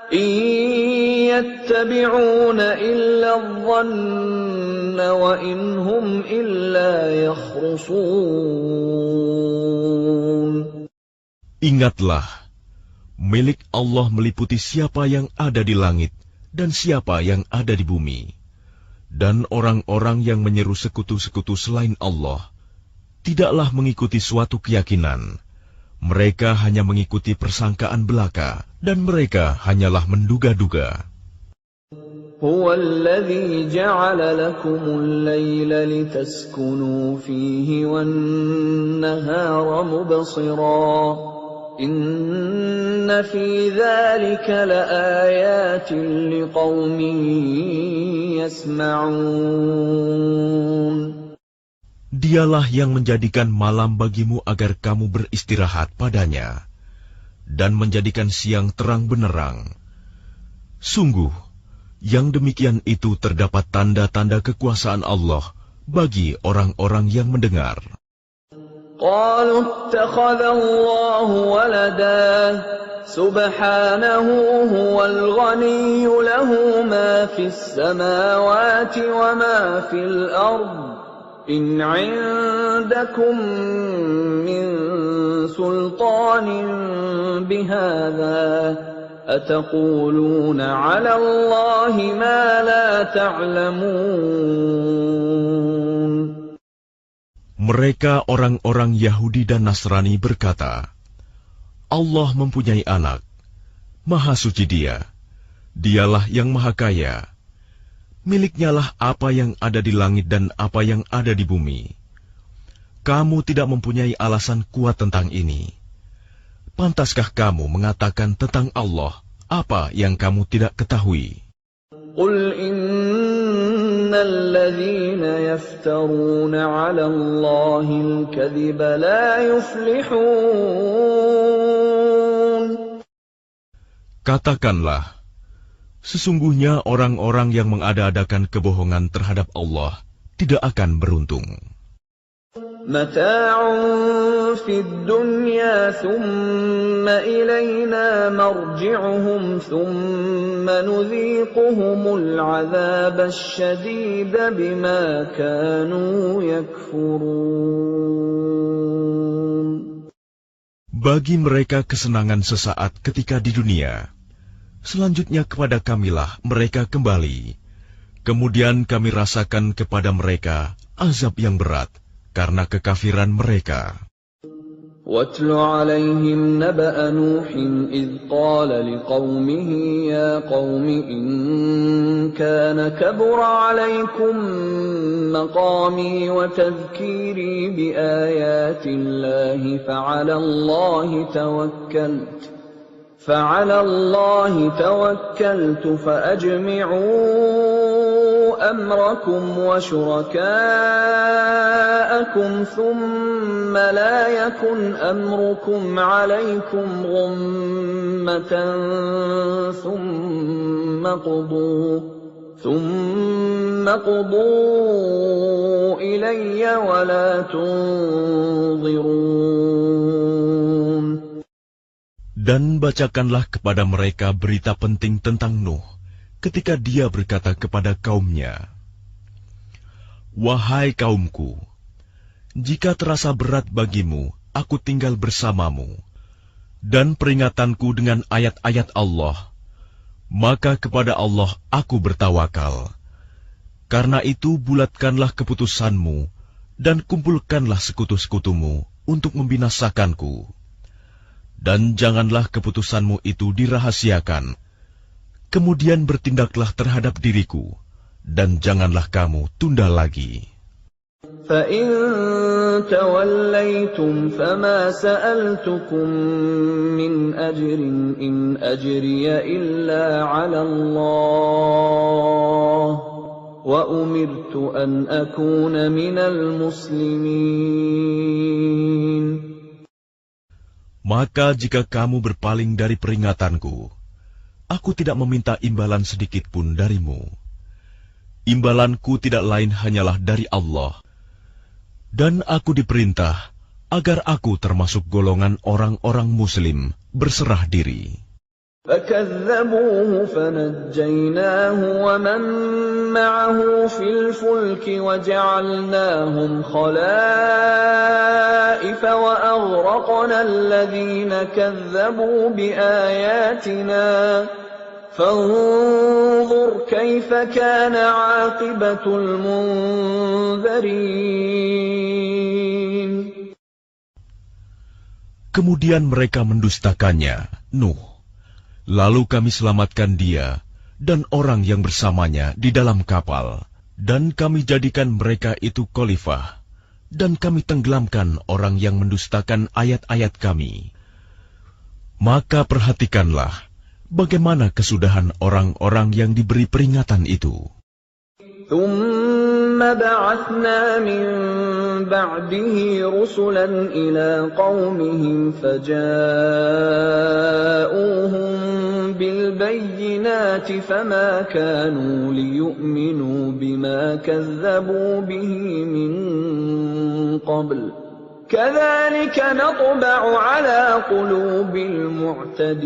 in yattabi'una illa adh-dhanna wa in hum illa yakhrusun. Ingatlah, milik Allah meliputi siapa yang ada di langit dan siapa yang ada di bumi. Dan orang-orang yang menyeru sekutu-sekutu selain Allah tidaklah mengikuti suatu keyakinan. Mereka hanya mengikuti persangkaan belaka, dan mereka hanyalah menduga-duga. هو الذي جعل لكم الليل لتسكنوا فيه والنهار مبصرا إن في ذلك لآيات لقوم يسمعون. Dialah yang menjadikan malam bagimu agar kamu beristirahat padanya, dan menjadikan siang terang benderang. Sungguh, yang demikian itu terdapat tanda-tanda kekuasaan Allah bagi orang-orang yang mendengar. قالوا اتخذ الله ولدا سبحانه هو الغني له ما في السماوات وما في الأرض إن عندكم من سلطان بهذا أتقولون على الله ما لا تعلمون. Mereka orang-orang Yahudi dan Nasrani berkata, Allah mempunyai anak, Maha suci Dia, Dialah yang Maha Kaya. Miliknyalah apa yang ada di langit dan apa yang ada di bumi. Kamu tidak mempunyai alasan kuat tentang ini. Pantaskah kamu mengatakan tentang Allah apa yang kamu tidak ketahui? Qul innal ladzina yaftaruna 'ala Allahil kadhiba la yuflihun. Katakanlah, sesungguhnya orang-orang yang mengada-adakan kebohongan terhadap Allah tidak akan beruntung. Mata'un fid dunya thumma ilayna marji'uhum thumma nudhiquhumul 'adzabasy syadida bima kanu yakfurun. Bagi mereka kesenangan sesaat ketika di dunia. Selanjutnya kepada kamilah mereka kembali. Kemudian kami rasakan kepada mereka azab yang berat karena kekafiran mereka. وَاتْلُ عَلَيْهِمْ نَبَأَ نُوحٍ إِذْ قَالَ لِقَوْمِهِ يَا قَوْمِ إِنْ كَانَ كَبُرَ عَلَيْكُمْ مَقَامِي وَتَذْكِيرِي بِآيَاتِ اللَّهِ فعلى الله توكلت فأجمعوا أمركم وشركاءكم ثم لا يكن أمركم عليكم غمة ثم قضوا إلي ولا تنظرون. Dan bacakanlah kepada mereka berita penting tentang Nuh, ketika dia berkata kepada kaumnya, Wahai kaumku, jika terasa berat bagimu, aku tinggal bersamamu, dan peringatanku dengan ayat-ayat Allah, maka kepada Allah aku bertawakal. Karena itu bulatkanlah keputusanmu, dan kumpulkanlah sekutu-sekutumu untuk membinasakanku. Dan janganlah keputusanmu itu dirahasiakan. Kemudian bertindaklah terhadap diriku, dan janganlah kamu tunda lagi. فَإِن تَوَلَّيْتُمْ فَمَا سَأَلْتُكُم مِّنْ أَجْرٍ إِنْ أَجْرِيَ إِلَّا عَلَى اللَّهِ وَأُمِرْتُ أَنْ أَكُونَ مِنَ الْمُسْلِمِينَ. Maka jika kamu berpaling dari peringatanku, aku tidak meminta imbalan sedikit pun darimu. Imbalanku tidak lain hanyalah dari Allah. Dan aku diperintah agar aku termasuk golongan orang-orang Muslim berserah diri. فَكَذَّبُوهُ فَنَجَّيْنَاهُ وَمَن مَّعَهُ فِي الْفُلْكِ وَجَعَلْنَاهُمْ خَلَائِفَ وَأَغْرَقْنَا الَّذِينَ كَذَّبُوا بِآيَاتِنَا فانظر كيف كان عاقبة المنذرين. Kemudian mereka mendustakannya, Nuh. Lalu kami selamatkan dia dan orang yang bersamanya di dalam kapal, dan kami jadikan mereka itu khalifah, dan kami tenggelamkan orang yang mendustakan ayat-ayat kami. Maka perhatikanlah bagaimana kesudahan orang-orang yang diberi peringatan itu. ثُمَّ بَعَثْنَا مِن بَعْدِهِ رُسُلًا إِلَىٰ قَوْمِهِمْ فَجَاءُوهُم بِالْبَيِّنَاتِ فَمَا كَانُوا لِيُؤْمِنُوا بِمَا كَذَّبُوا بِهِ مِن قَبْلُ كَذَلِكَ نَطْبَعُ عَلَىٰ قُلُوبِ الْمُعْتَدِينَ.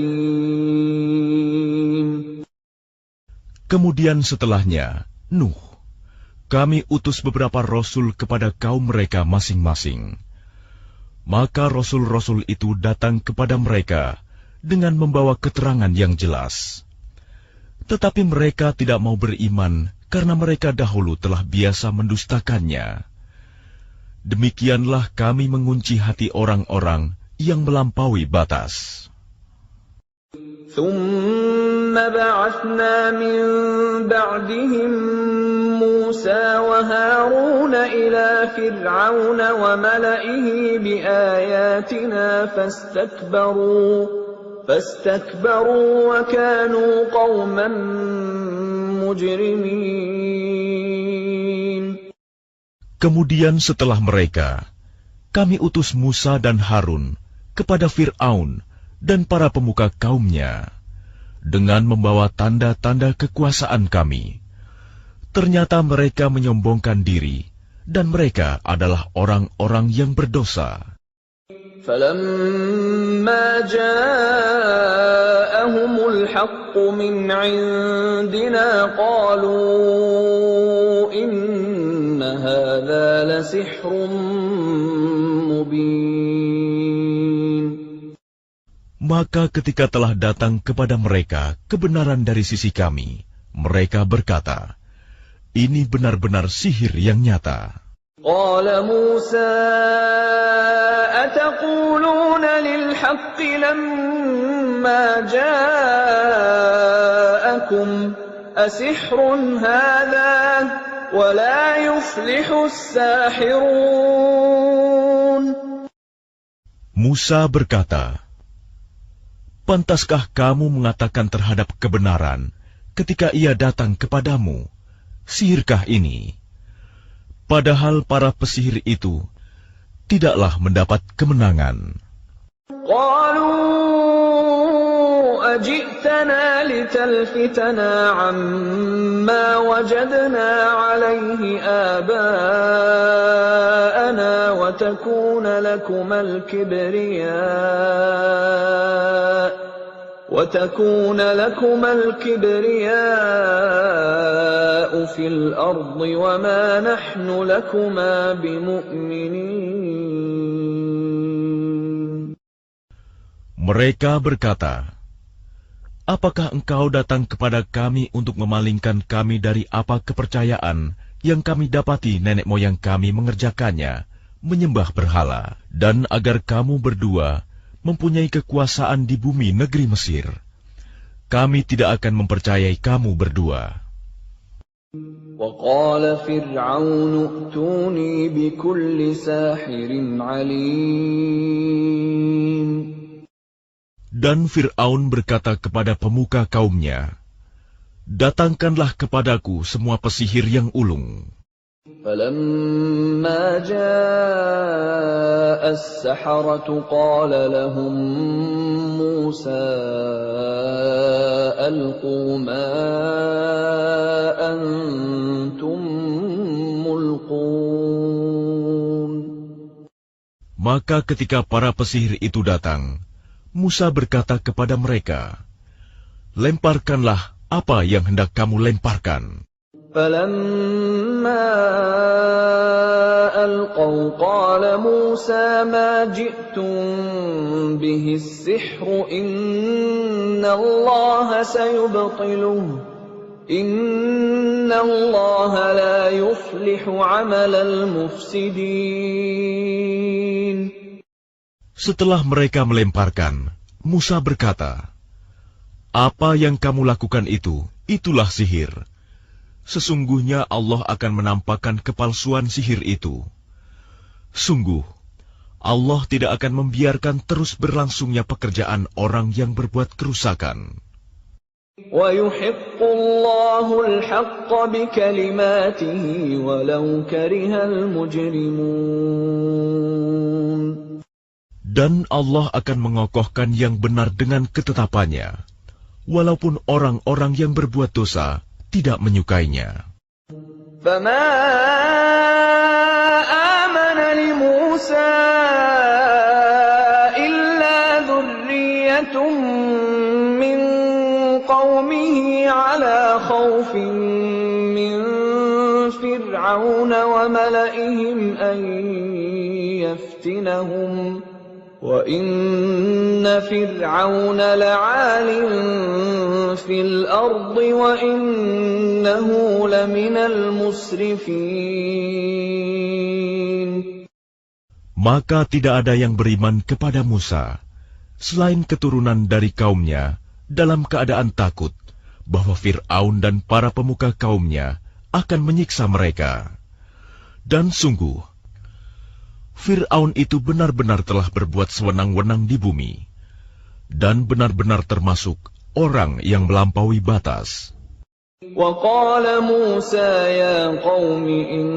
Kemudian setelahnya, Nuh, kami utus beberapa rasul kepada kaum mereka masing-masing. Maka rasul-rasul itu datang kepada mereka dengan membawa keterangan yang jelas. Tetapi mereka tidak mau beriman karena mereka dahulu telah biasa mendustakannya. Demikianlah kami mengunci hati orang-orang yang melampaui batas. ثُمَّ بَعَثْنَا مِن بَعْدِهِم مُّوسَىٰ وَهَارُونَ إِلَىٰ فِرْعَوْنَ وَمَلَئِهِ بِآيَاتِنَا فَاسْتَكْبَرُوا وَكَانُوا قَوْمًا مُجْرِمِينَ. Kemudian setelah mereka, kami utus Musa dan Harun kepada Fir'aun dan para pemuka kaumnya, dengan membawa tanda-tanda kekuasaan kami. Ternyata mereka menyombongkan diri, dan mereka adalah orang-orang yang berdosa. فَلَمَّا جَاءَهُمُ الْحَقُّ مِنْ عِندِنَا قَالُوا إِنَّ هَذَا لَسِحْرٌ مُبِينٌ. Maka ketika telah datang kepada mereka kebenaran dari sisi kami, mereka berkata, ini benar-benar sihir yang nyata. قال موسى أتقولون للحق لما جاءكم أسحر هذا ولا يفلح الساحرون. Musa berkata, pantaskah kamu mengatakan terhadap kebenaran ketika ia datang kepadamu, sihirkah ini? Padahal para pesihir itu tidaklah mendapat kemenangan. قالوا أجئتنا لتلفتنا عما وجدنا عليه آباءنا وتكون لكما الكبرياء في الأرض وما نحن لكما بمؤمنين. Mereka berkata, apakah engkau datang kepada kami untuk memalingkan kami dari apa kepercayaan yang kami dapati nenek moyang kami mengerjakannya, menyembah berhala, dan agar kamu berdua mempunyai kekuasaan di bumi negeri Mesir. Kami tidak akan mempercayai kamu berdua. وقال فرعون ائتوني بكل ساحر عليم. Dan Fir'aun berkata kepada pemuka kaumnya, datangkanlah kepadaku semua pesihir yang ulung. فلما جاء السحرة قال لهم موسى ألقوا ما أنتم ملقون. Maka ketika para pesihir itu datang, Musa berkata kepada mereka, lemparkanlah apa yang hendak kamu lemparkan. فلما ألقوا قال موسى ما جئتم به السحر إن الله سيبطله إن الله لا يصلح عمل المفسدين. Setelah mereka melemparkan, Musa berkata, apa yang kamu lakukan itu, itulah sihir. Sesungguhnya Allah akan menampakkan kepalsuan sihir itu. Sungguh, Allah tidak akan membiarkan terus berlangsungnya pekerjaan orang yang berbuat kerusakan. وَيُحِقُّ اللَّهُ الْحَقَّ بِكَلِمَاتِهِ وَلَوْ كَرِهَ الْمُجْرِمُونَ. Dan Allah akan mengokohkan yang benar dengan ketetapannya, walaupun orang-orang yang berbuat dosa tidak menyukainya. فَمَا آمَنَ لِمُوسَى إِلَّا ذُرِّيَّةٌ مِّن قَوْمِهِ عَلَى خَوْفٍ مِّن فِرْعَوْنَ وَمَلَئِهِمْ أَن يَفْتِنَهُمْ وَإِنَّ فِرْعَوْنَ لَعَالٍ فِي الْأَرْضِ وَإِنَّهُ لَمِنَ الْمُسْرِفِينَ. Maka tidak ada yang beriman kepada Musa, selain keturunan dari kaumnya, dalam keadaan takut bahwa Fir'aun dan para pemuka kaumnya akan menyiksa mereka. Dan sungguh, Fir'aun itu benar-benar telah berbuat sewenang-wenang di bumi, dan benar-benar termasuk orang yang melampaui batas. وَقَالَ مُوسَى يَا قَوْمِ إِن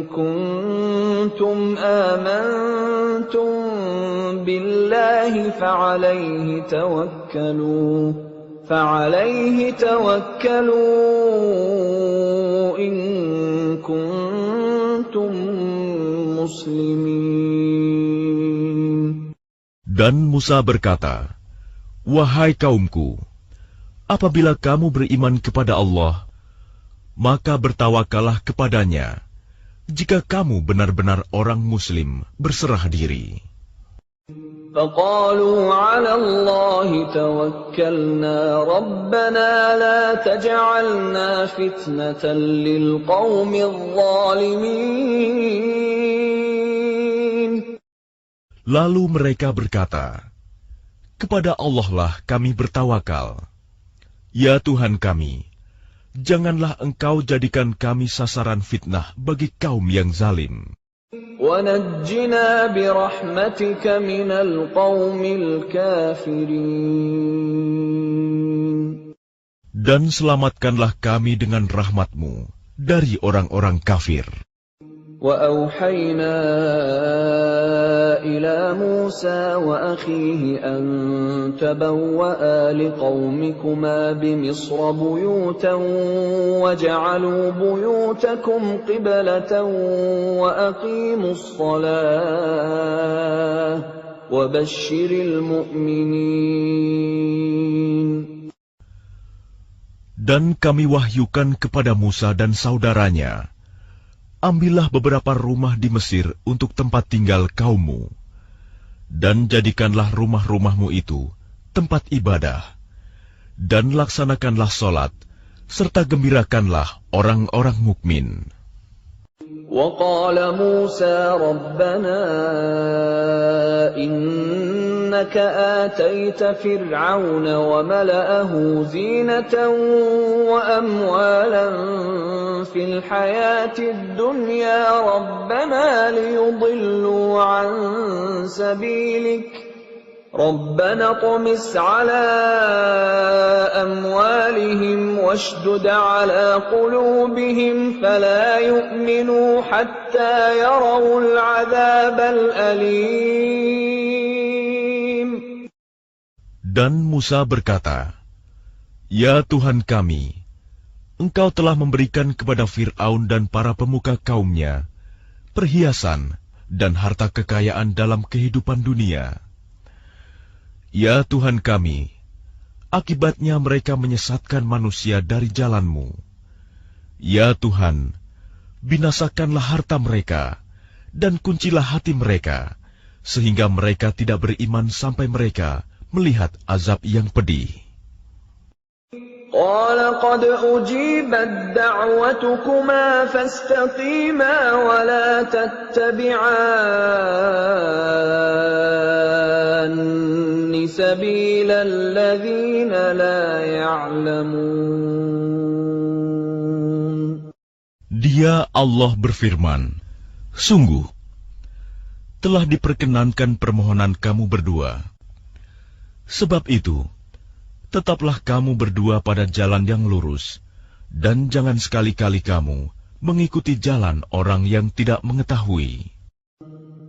كُنتُمْ آمَنتُم بِاللَّهِ فَعَلَيْهِ تَوَكَّلُوا إِن كُنتُم muslimin. Dan Musa berkata, wahai kaumku, apabila kamu beriman kepada Allah, maka bertawakallah kepadanya, jika kamu benar-benar orang muslim berserah diri. فَقَالُوا عَلَى اللَّهِ تَوَكَّلْنَا رَبَّنَا لَا تَجْعَلْنَا فِتْنَةً لِلْقَوْمِ الظَّالِمِينَ. Lalu mereka berkata, kepada Allah lah kami bertawakal. Ya Tuhan kami, janganlah Engkau jadikan kami sasaran fitnah bagi kaum yang zalim. وَنَجِّنَا بِرَحْمَتِكَ مِنَ الْقَوْمِ الْكَافِرِينَ. Dan selamatkanlah kami dengan rahmat-Mu dari orang-orang kafir. وَأَوْحَيْنَا إِلَى مُوسَى وَأَخِيهِ أَن تَبَوَّآ لِقَوْمِكُمَا بِمِصْرَ بُيُوتًا وَاجْعَلُوا بُيُوتَكُمْ قِبْلَةً وَأَقِيمُوا الصَّلَاةَ وَبَشِّرِ الْمُؤْمِنِينَ. Dan kami wahyukan kepada Musa dan saudaranya, ambillah beberapa rumah di Mesir untuk tempat tinggal kaummu, dan jadikanlah rumah-rumahmu itu tempat ibadah, dan laksanakanlah sholat, serta gembirakanlah orang-orang mukmin. وقال موسى ربنا إنك آتيت فرعون وملأه زينة وأموالا في الحياة الدنيا ربنا ليضلوا عن سبيلك ربنا اطمس على أموالهم واشدد على قلوبهم فلا يؤمنوا حتى يروا العذاب الأليم. Dan Musa berkata, Ya Tuhan kami, Engkau telah memberikan kepada Fir'aun dan para pemuka kaumnya perhiasan dan harta kekayaan dalam kehidupan dunia. Ya Tuhan kami, akibatnya mereka menyesatkan manusia dari jalan-Mu. Ya Tuhan, binasakanlah harta mereka, dan kuncilah hati mereka, sehingga mereka tidak beriman sampai mereka melihat azab yang pedih. قال قد أجيبت دعوتكما فاستقيما ولا تتبعان سبيل الذين لا يعلمون. Dia Allah berfirman, Sungguh, telah diperkenankan permohonan kamu berdua. Sebab itu, tetaplah kamu berdua pada jalan yang lurus, dan jangan sekali-kali kamu mengikuti jalan orang yang tidak mengetahui.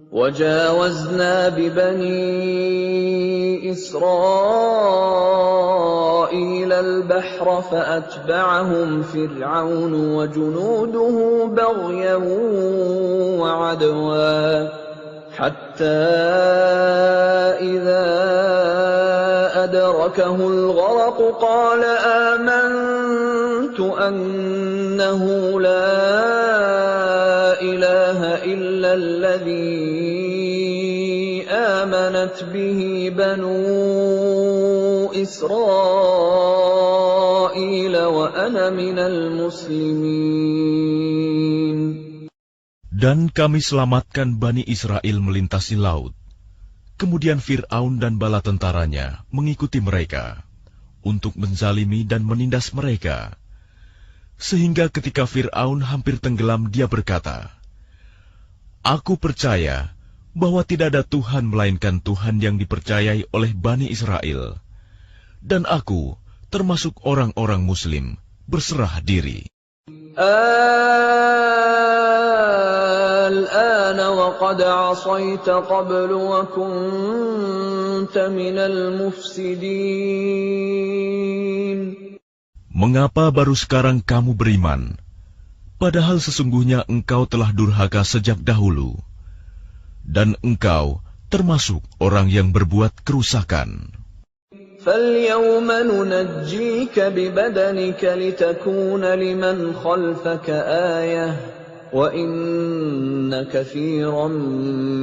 وجاوزنا ببني إسرائيل البحر فأتبعهم فرعون وجنوده بغيا وعدوا حتى إذا أدركه الغرق قال آمنت أنه لا إله إلا الذي آمنت به بنو إسرائيل وأنا من المسلمين. Dan kami selamatkan Bani Israel melintasi laut. Kemudian Fir'aun dan bala tentaranya mengikuti mereka untuk menzalimi dan menindas mereka. Sehingga ketika Fir'aun hampir tenggelam, dia berkata, Aku percaya bahwa tidak ada Tuhan melainkan Tuhan yang dipercayai oleh Bani Israel. Dan aku termasuk orang-orang Muslim berserah diri. الآن وقد عصيت قبل وكنت من المفسدين. Mengapa baru sekarang kamu beriman, padahal sesungguhnya engkau telah durhaka sejak dahulu, dan engkau termasuk orang yang berbuat kerusakan. فَالْيَوْمَ نُنَجِّيكَ بِبَدَنِكَ لِتَكُونَ لِمَنْ خَلْفَكَ آيَةً وَإِنَّ كَثِيرًا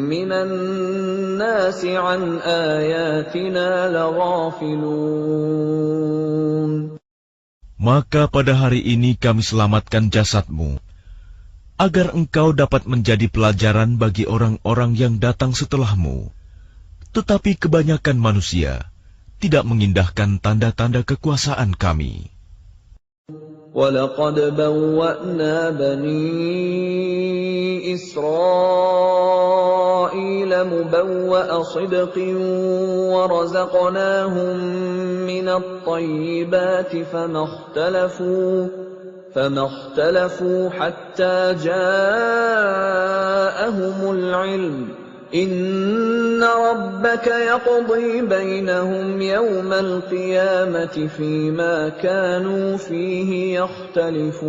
مِنَ النَّاسِ عَنْ آيَاتِنَا لَغَافِلُونَ. Maka pada hari ini kami selamatkan jasadmu, agar engkau dapat menjadi pelajaran bagi orang-orang yang datang setelahmu. Tetapi kebanyakan manusia tidak mengindahkan tanda-tanda kekuasaan kami. وَلَقَدْ بَوَّأْنَا بَنِي إِسْرَائِيلَ مُبَوَّأَ صِدْقٍ وَرَزَقْنَاهُمْ مِنَ الطَّيِّبَاتِ فَمَا اخْتَلَفُوا حَتَّى جَاءَهُمُ الْعِلْمُ إِنَّ رَبَّكَ يَقْضِي بَيْنَهُمْ يَوْمَ الْقِيَامَةِ فِيمَا كَانُوا فِيهِ يَخْتَلِفُونَ.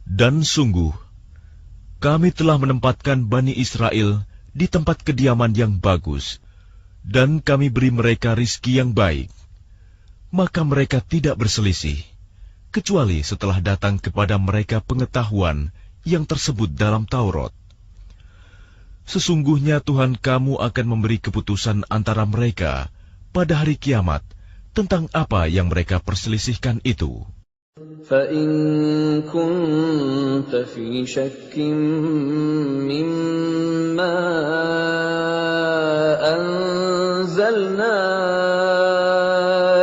Dan sungguh, kami telah menempatkan Bani Israel di tempat kediaman yang bagus, dan kami beri mereka rizki yang baik. Maka mereka tidak berselisih, kecuali setelah datang kepada mereka pengetahuan yang tersebut dalam Taurat. Sesungguhnya Tuhan kamu akan memberi keputusan antara mereka pada hari kiamat tentang apa yang mereka perselisihkan itu. فَإِن كُنتَ فِي شَكٍّ مِّمَّا أَنزَلْنَا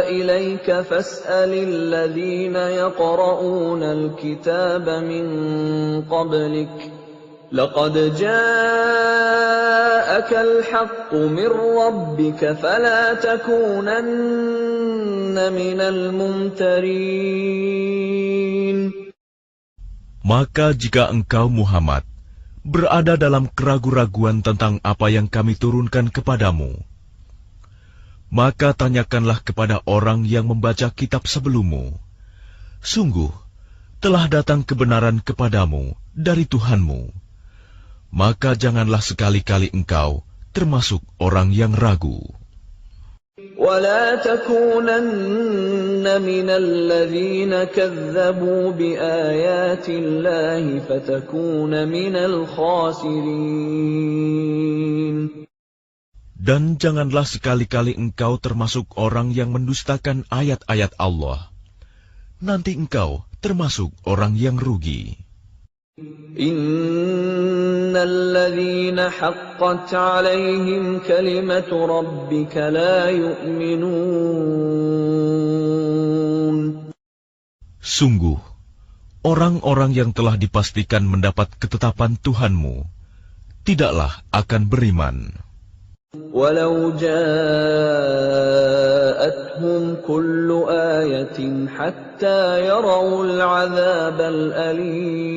إِلَيْكَ فَاسْأَلِ الَّذِينَ يَقْرَؤُونَ الْكِتَابَ مِن قَبْلِكَ لَقَدْ جَاءَكَ الْحَقُّ مِن رَّبِّكَ فَلَا تَكُونَنَّ مِنَ الْمُمْتَرِينَ. Maka jika engkau Muhammad berada dalam keraguan-raguan tentang apa yang kami turunkan kepadamu, maka tanyakanlah kepada orang yang membaca kitab sebelummu. Sungguh, telah datang kebenaran kepadamu dari Tuhanmu. Maka janganlah sekali-kali engkau termasuk orang yang ragu. وَلَا تَكُونَنَّ مِنَ الَّذِينَ كَذَّبُوا بِآيَاتِ اللَّهِ فَتَكُونَ مِنَ الْخَاسِرِينَ. Dan janganlah sekali-kali engkau termasuk orang yang mendustakan ayat-ayat Allah. Nanti engkau termasuk orang yang rugi. Innal ladzina haqqat 'alaihim kalimatu rabbika la yu'minun. Sungguh, orang-orang yang telah dipastikan mendapat ketetapan Tuhanmu tidaklah akan beriman. Walau ja'atuhum kullu ayatin hatta yarawul 'adzabal alim.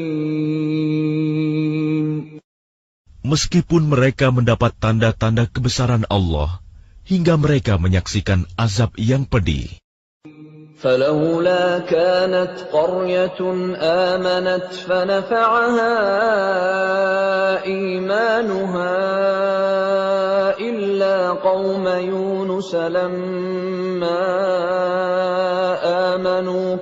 Meskipun mereka mendapat tanda-tanda kebesaran Allah hingga mereka menyaksikan azab yang pedih. فلولا كانت قرية آمنت فنفعها إيمانها إلا قوم يونس لما آمنوا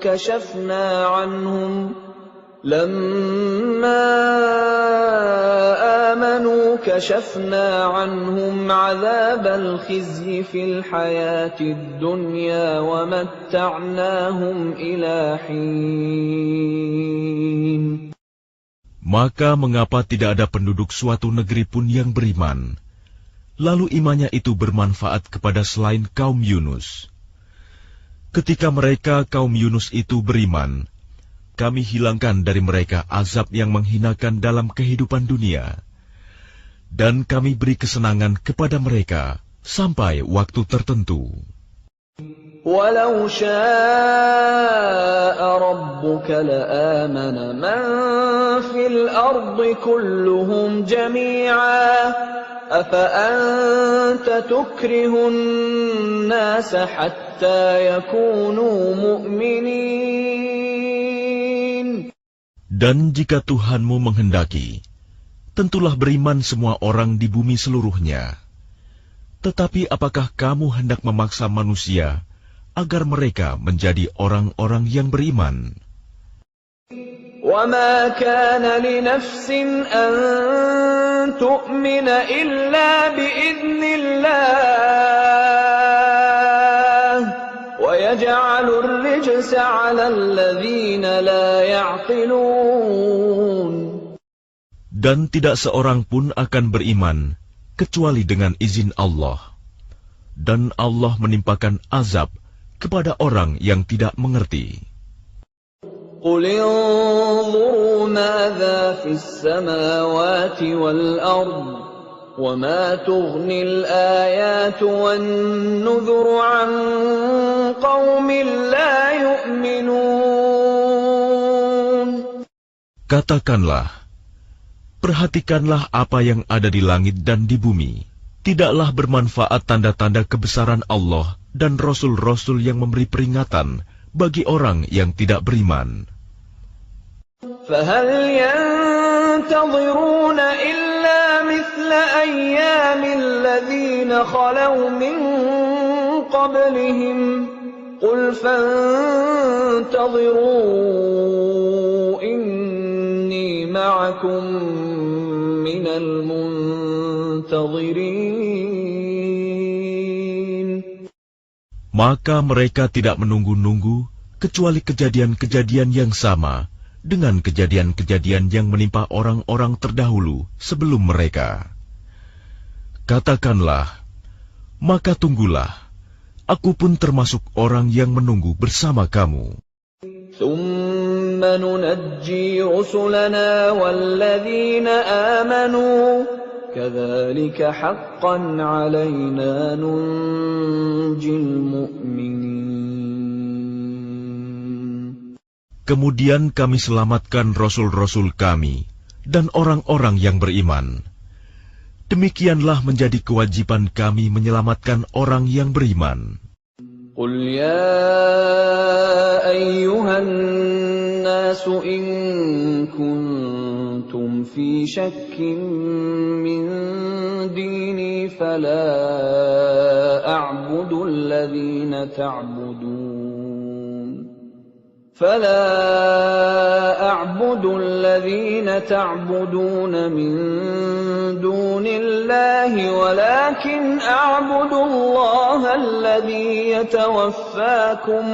كشفنا عنهم عذاب الخزي في الحياة الدنيا ومتعناهم إلى حين. Maka mengapa tidak ada penduduk suatu negeri pun yang beriman, lalu imannya itu bermanfaat kepada selain kaum Yunus? Ketika mereka kaum Yunus itu beriman, kami hilangkan dari mereka azab yang menghinakan dalam kehidupan dunia, dan kami beri kesenangan kepada mereka sampai waktu tertentu. Walau syaa rabbuka la'amana man fil ardi kulluhum jami'a afa anta tukrihun nasa hatta yakunu mu'minin. Dan jika Tuhanmu menghendaki, tentulah beriman semua orang di bumi seluruhnya. Tetapi apakah kamu hendak memaksa manusia agar mereka menjadi orang-orang yang beriman? وَمَا كَانَ لِنَفْسٍ أَن تُؤْمِنَ إِلَّا بِإِذْنِ اللَّهِ وَيَجْعَلُ الرِّجْسَ عَلَى الَّذِينَ لَا يَعْقِلُونَ. Dan tidak seorang pun akan beriman kecuali dengan izin Allah. Dan Allah menimpakan azab kepada orang yang tidak mengerti. قُلِ انظُرُوا مَاذَا فِي السَّمَاوَاتِ وَالْأَرْضِ وَمَا تُغْنِي الْآيَاتُ وَالنُّذُرُ عَن قَوْمٍ لَّا يُؤْمِنُونَ. Katakanlah, perhatikanlah apa yang ada di langit dan di bumi. Tidaklah bermanfaat tanda-tanda kebesaran Allah dan rasul-rasul yang memberi peringatan bagi orang yang tidak beriman. فَهَلْ يَنْتَظِرُونَ إِلَّا مِثْلَ أَيَّامِ الَّذِينَ خَلَوْا مِنْ قَبْلِهِمْ قُلْ فَانْتَظِرُوا إِنِّي مَعَكُمْ مِنَ الْمُنْتَظِرِينَ. Maka mereka tidak menunggu-nunggu kecuali kejadian-kejadian yang sama dengan kejadian-kejadian yang menimpa orang-orang terdahulu sebelum mereka. Katakanlah, maka tunggulah, aku pun termasuk orang yang menunggu bersama kamu. ثُمَّ نُنَجِّي رُسُلَنَا وَالَّذِينَ آمَنُوا كَذَلِكَ حَقًّا عَلَيْنَا نُنْجِي الْمُؤْمِنِينَ. Kemudian kami selamatkan rasul-rasul kami dan orang-orang yang beriman. Demikianlah menjadi kewajiban kami menyelamatkan orang yang beriman. قُلْ يَا أَيُّهَا النَّاسُ إِن كُنتُمْ فِي شَكٍّ مِّن دِينِي فَلَا أَعْبُدُ الَّذِينَ تَعْبُدُونَ مِن دُونِ اللَّهِ وَلَكِنْ أَعْبُدُ اللَّهَ الَّذِي يَتَوَفَّاكُمْ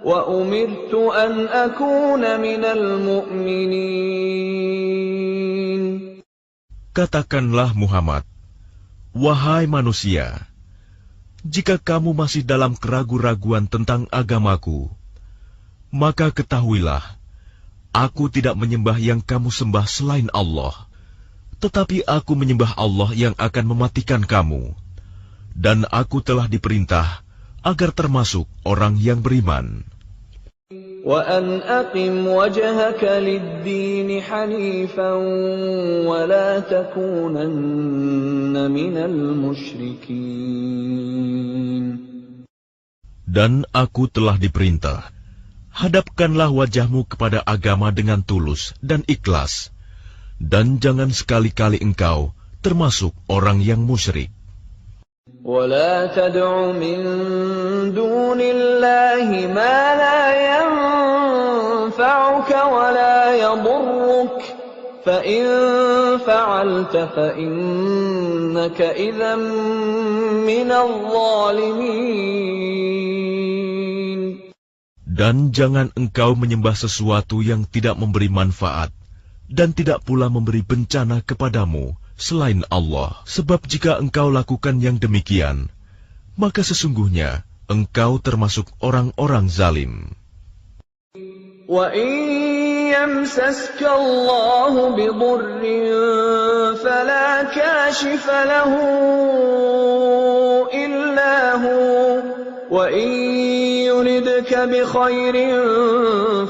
وَأُمِرْتُ أَنْ أَكُونَ مِنَ الْمُؤْمِنِينَ. Katakanlah Muhammad, wahai manusia, jika kamu masih dalam keraguan-raguan tentang agamaku, maka ketahuilah, aku tidak menyembah yang kamu sembah selain Allah, tetapi aku menyembah Allah yang akan mematikan kamu, dan aku telah diperintah agar termasuk orang yang beriman. وَأَنْ أَقِمْ وَجْهَكَ لِلدِّينِ حَنِيفًا وَلَا تَكُونَنَّ مِنَ الْمُشْرِكِينَ. Dan aku telah diperintah, hadapkanlah wajahmu kepada agama dengan tulus dan ikhlas, dan jangan sekali-kali engkau termasuk orang yang musyrik. وَلَا تَدْعُ مِن دُونِ اللَّهِ مَا لَا يَنفَعُكَ وَلَا يَضُرُّكَ فَإِن فَعَلْتَ فَإِنَّكَ إِذًا مِّنَ الظَّالِمِينَ. Dan jangan engkau menyembah sesuatu yang tidak memberi manfaat dan tidak pula memberi bencana kepadamu selain Allah. Sebab jika engkau lakukan yang demikian, maka sesungguhnya engkau termasuk orang-orang zalim. وَإِن يَمْسَسْكَ اللَّهُ بِضُرٍّ فَلَا كَاشِفَ لَهُ إِلَّا هُوَ وَإِن يُرِدْكَ بِخَيْرٍ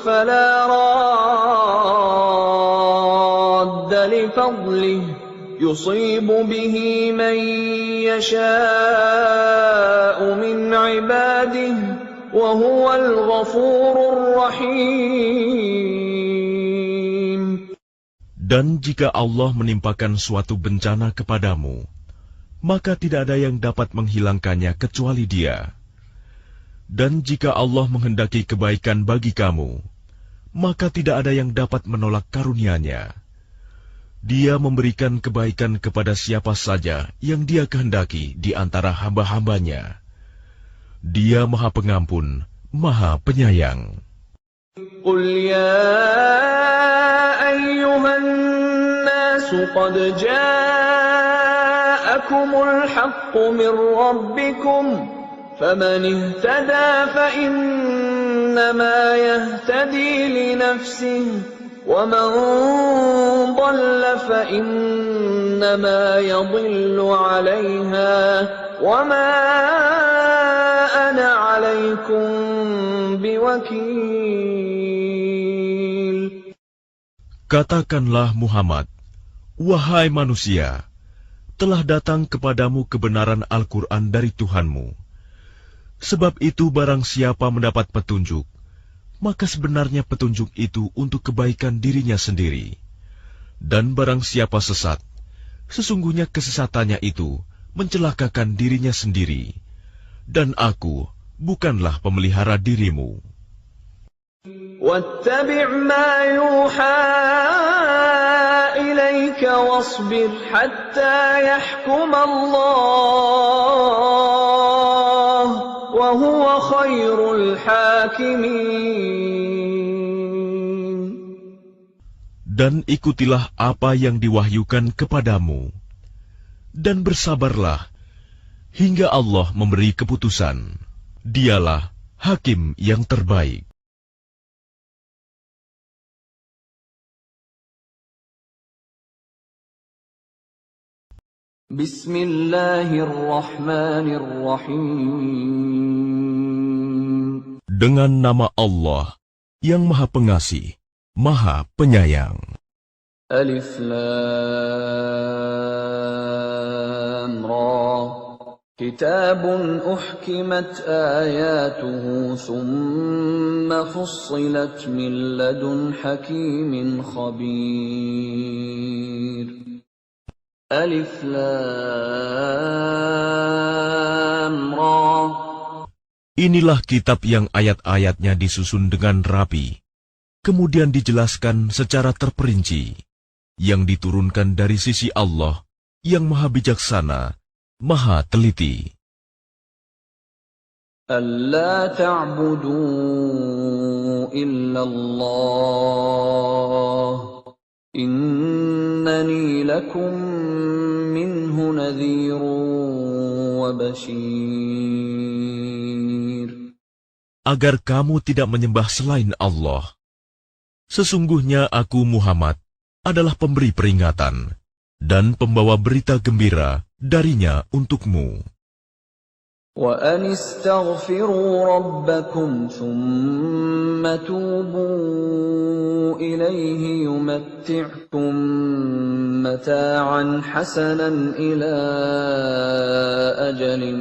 فَلَا رَادَّ لِفَضْلِهِ يُصِيبُ بِهِ مَن يَشَاءُ مِنْ عِبَادِهِ وَهُوَ الْغَفُورُ الرَّحِيمُ. Dan jika Allah menimpakan suatu bencana kepadamu, maka tidak ada yang dapat menghilangkannya kecuali Dia. Dan jika Allah menghendaki kebaikan bagi kamu, maka tidak ada yang dapat menolak karunia-Nya. Dia memberikan kebaikan kepada siapa saja yang Dia kehendaki di antara hamba-hambanya. Dia Maha Pengampun, Maha Penyayang. قُلْ يَا أَيُّهَا النَّاسُ قَدْ جَاءَكُمُ الْحَقُّ مِنْ رَبِّكُمْ فَمَنِ اهْتَدَى فَإِنَّمَا يَهْتَدِي لِنَفْسِهِ وَمَنْ ضَلَّ فَإِنَّمَا يَضِلُّ عَلَيْهَا وَمَا أَنَا عَلَيْكُمْ بِوَكِيلٍ. Katakanlah Muhammad, wahai manusia, telah datang kepadamu kebenaran Al-Quran dari Tuhanmu. Sebab itu barang siapa mendapat petunjuk, maka sebenarnya petunjuk itu untuk kebaikan dirinya sendiri. Dan barang siapa sesat, sesungguhnya kesesatannya itu mencelakakan dirinya sendiri. Dan aku bukanlah pemelihara dirimu. وَاتَّبِعْ مَا يُوحَى إِلَيْكَ وَاصْبِرْ حَتَّى يَحْكُمَ اللَّهُ وهو خير الحاكمين. Dan ikutilah apa yang diwahyukan kepadamu, dan bersabarlah hingga Allah memberi keputusan. Dialah hakim yang terbaik. Bismillahirrahmanirrahim. Dengan nama Allah yang Maha Pengasih, Maha Penyayang. Alif Lam Ra. Kitabun uhkimat ayatuhu thumma fussilat min ladun hakimin khabir. Alif Lam Ra. Inilah kitab yang ayat-ayatnya disusun dengan rapi, kemudian dijelaskan secara terperinci, yang diturunkan dari sisi Allah yang Maha Bijaksana, Maha Teliti. Alla ta'budu illallah, innani lakum minhu nadhirun wa bashir. Agar kamu tidak menyembah selain Allah. Sesungguhnya aku Muhammad adalah pemberi peringatan dan pembawa berita gembira darinya untukmu. Wa anistaghfiru rabbakum thumma tubu ilayhi yumatti'kum mata'an hasanan ila ajalin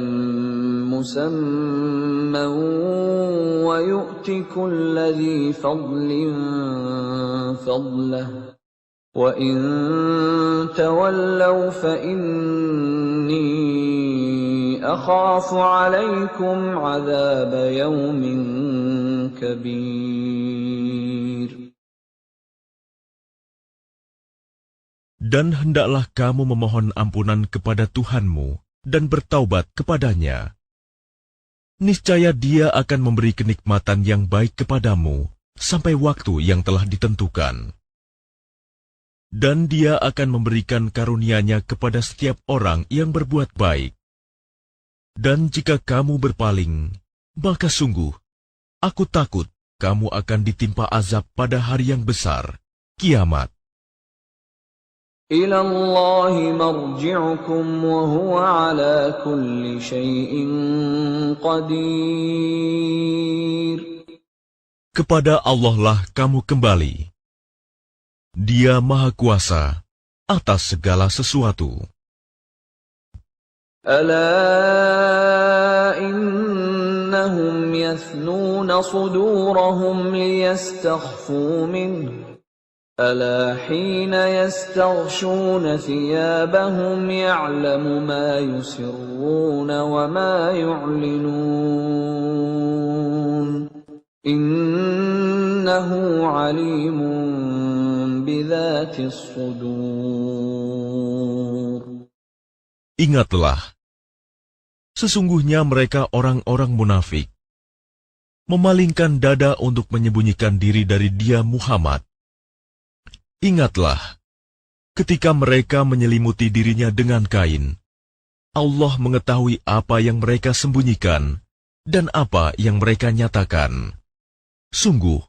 musamman wa yu'ti kulli dhi fadlin fadlahu wa in tawallaw fa inni akhafu 'alaykum 'adzab yawmin kabir. Dan hendaklah kamu memohon ampunan kepada Tuhanmu dan bertaubat kepadanya. Niscaya Dia akan memberi kenikmatan yang baik kepadamu sampai waktu yang telah ditentukan. Dan Dia akan memberikan karunia-Nya kepada setiap orang yang berbuat baik. Dan jika kamu berpaling, maka sungguh, aku takut kamu akan ditimpa azab pada hari yang besar, kiamat. Ila Allahi marji'ukum wa huwa ala kulli syai'in qadir. Kepada Allah lah kamu kembali. Dia Maha Kuasa atas segala sesuatu. Ala innahum yathnuna sudurahum liyastakhfu minhu. Ala hina yastaghshuna thiyabahum ya'lamu ma yusirruna wa ma yu'linun. Innahu alimun bidhatis sudur. Ingatlah, sesungguhnya mereka orang-orang munafik, memalingkan dada untuk menyembunyikan diri dari Dia Muhammad. Ingatlah, ketika mereka menyelimuti dirinya dengan kain, Allah mengetahui apa yang mereka sembunyikan dan apa yang mereka nyatakan. Sungguh,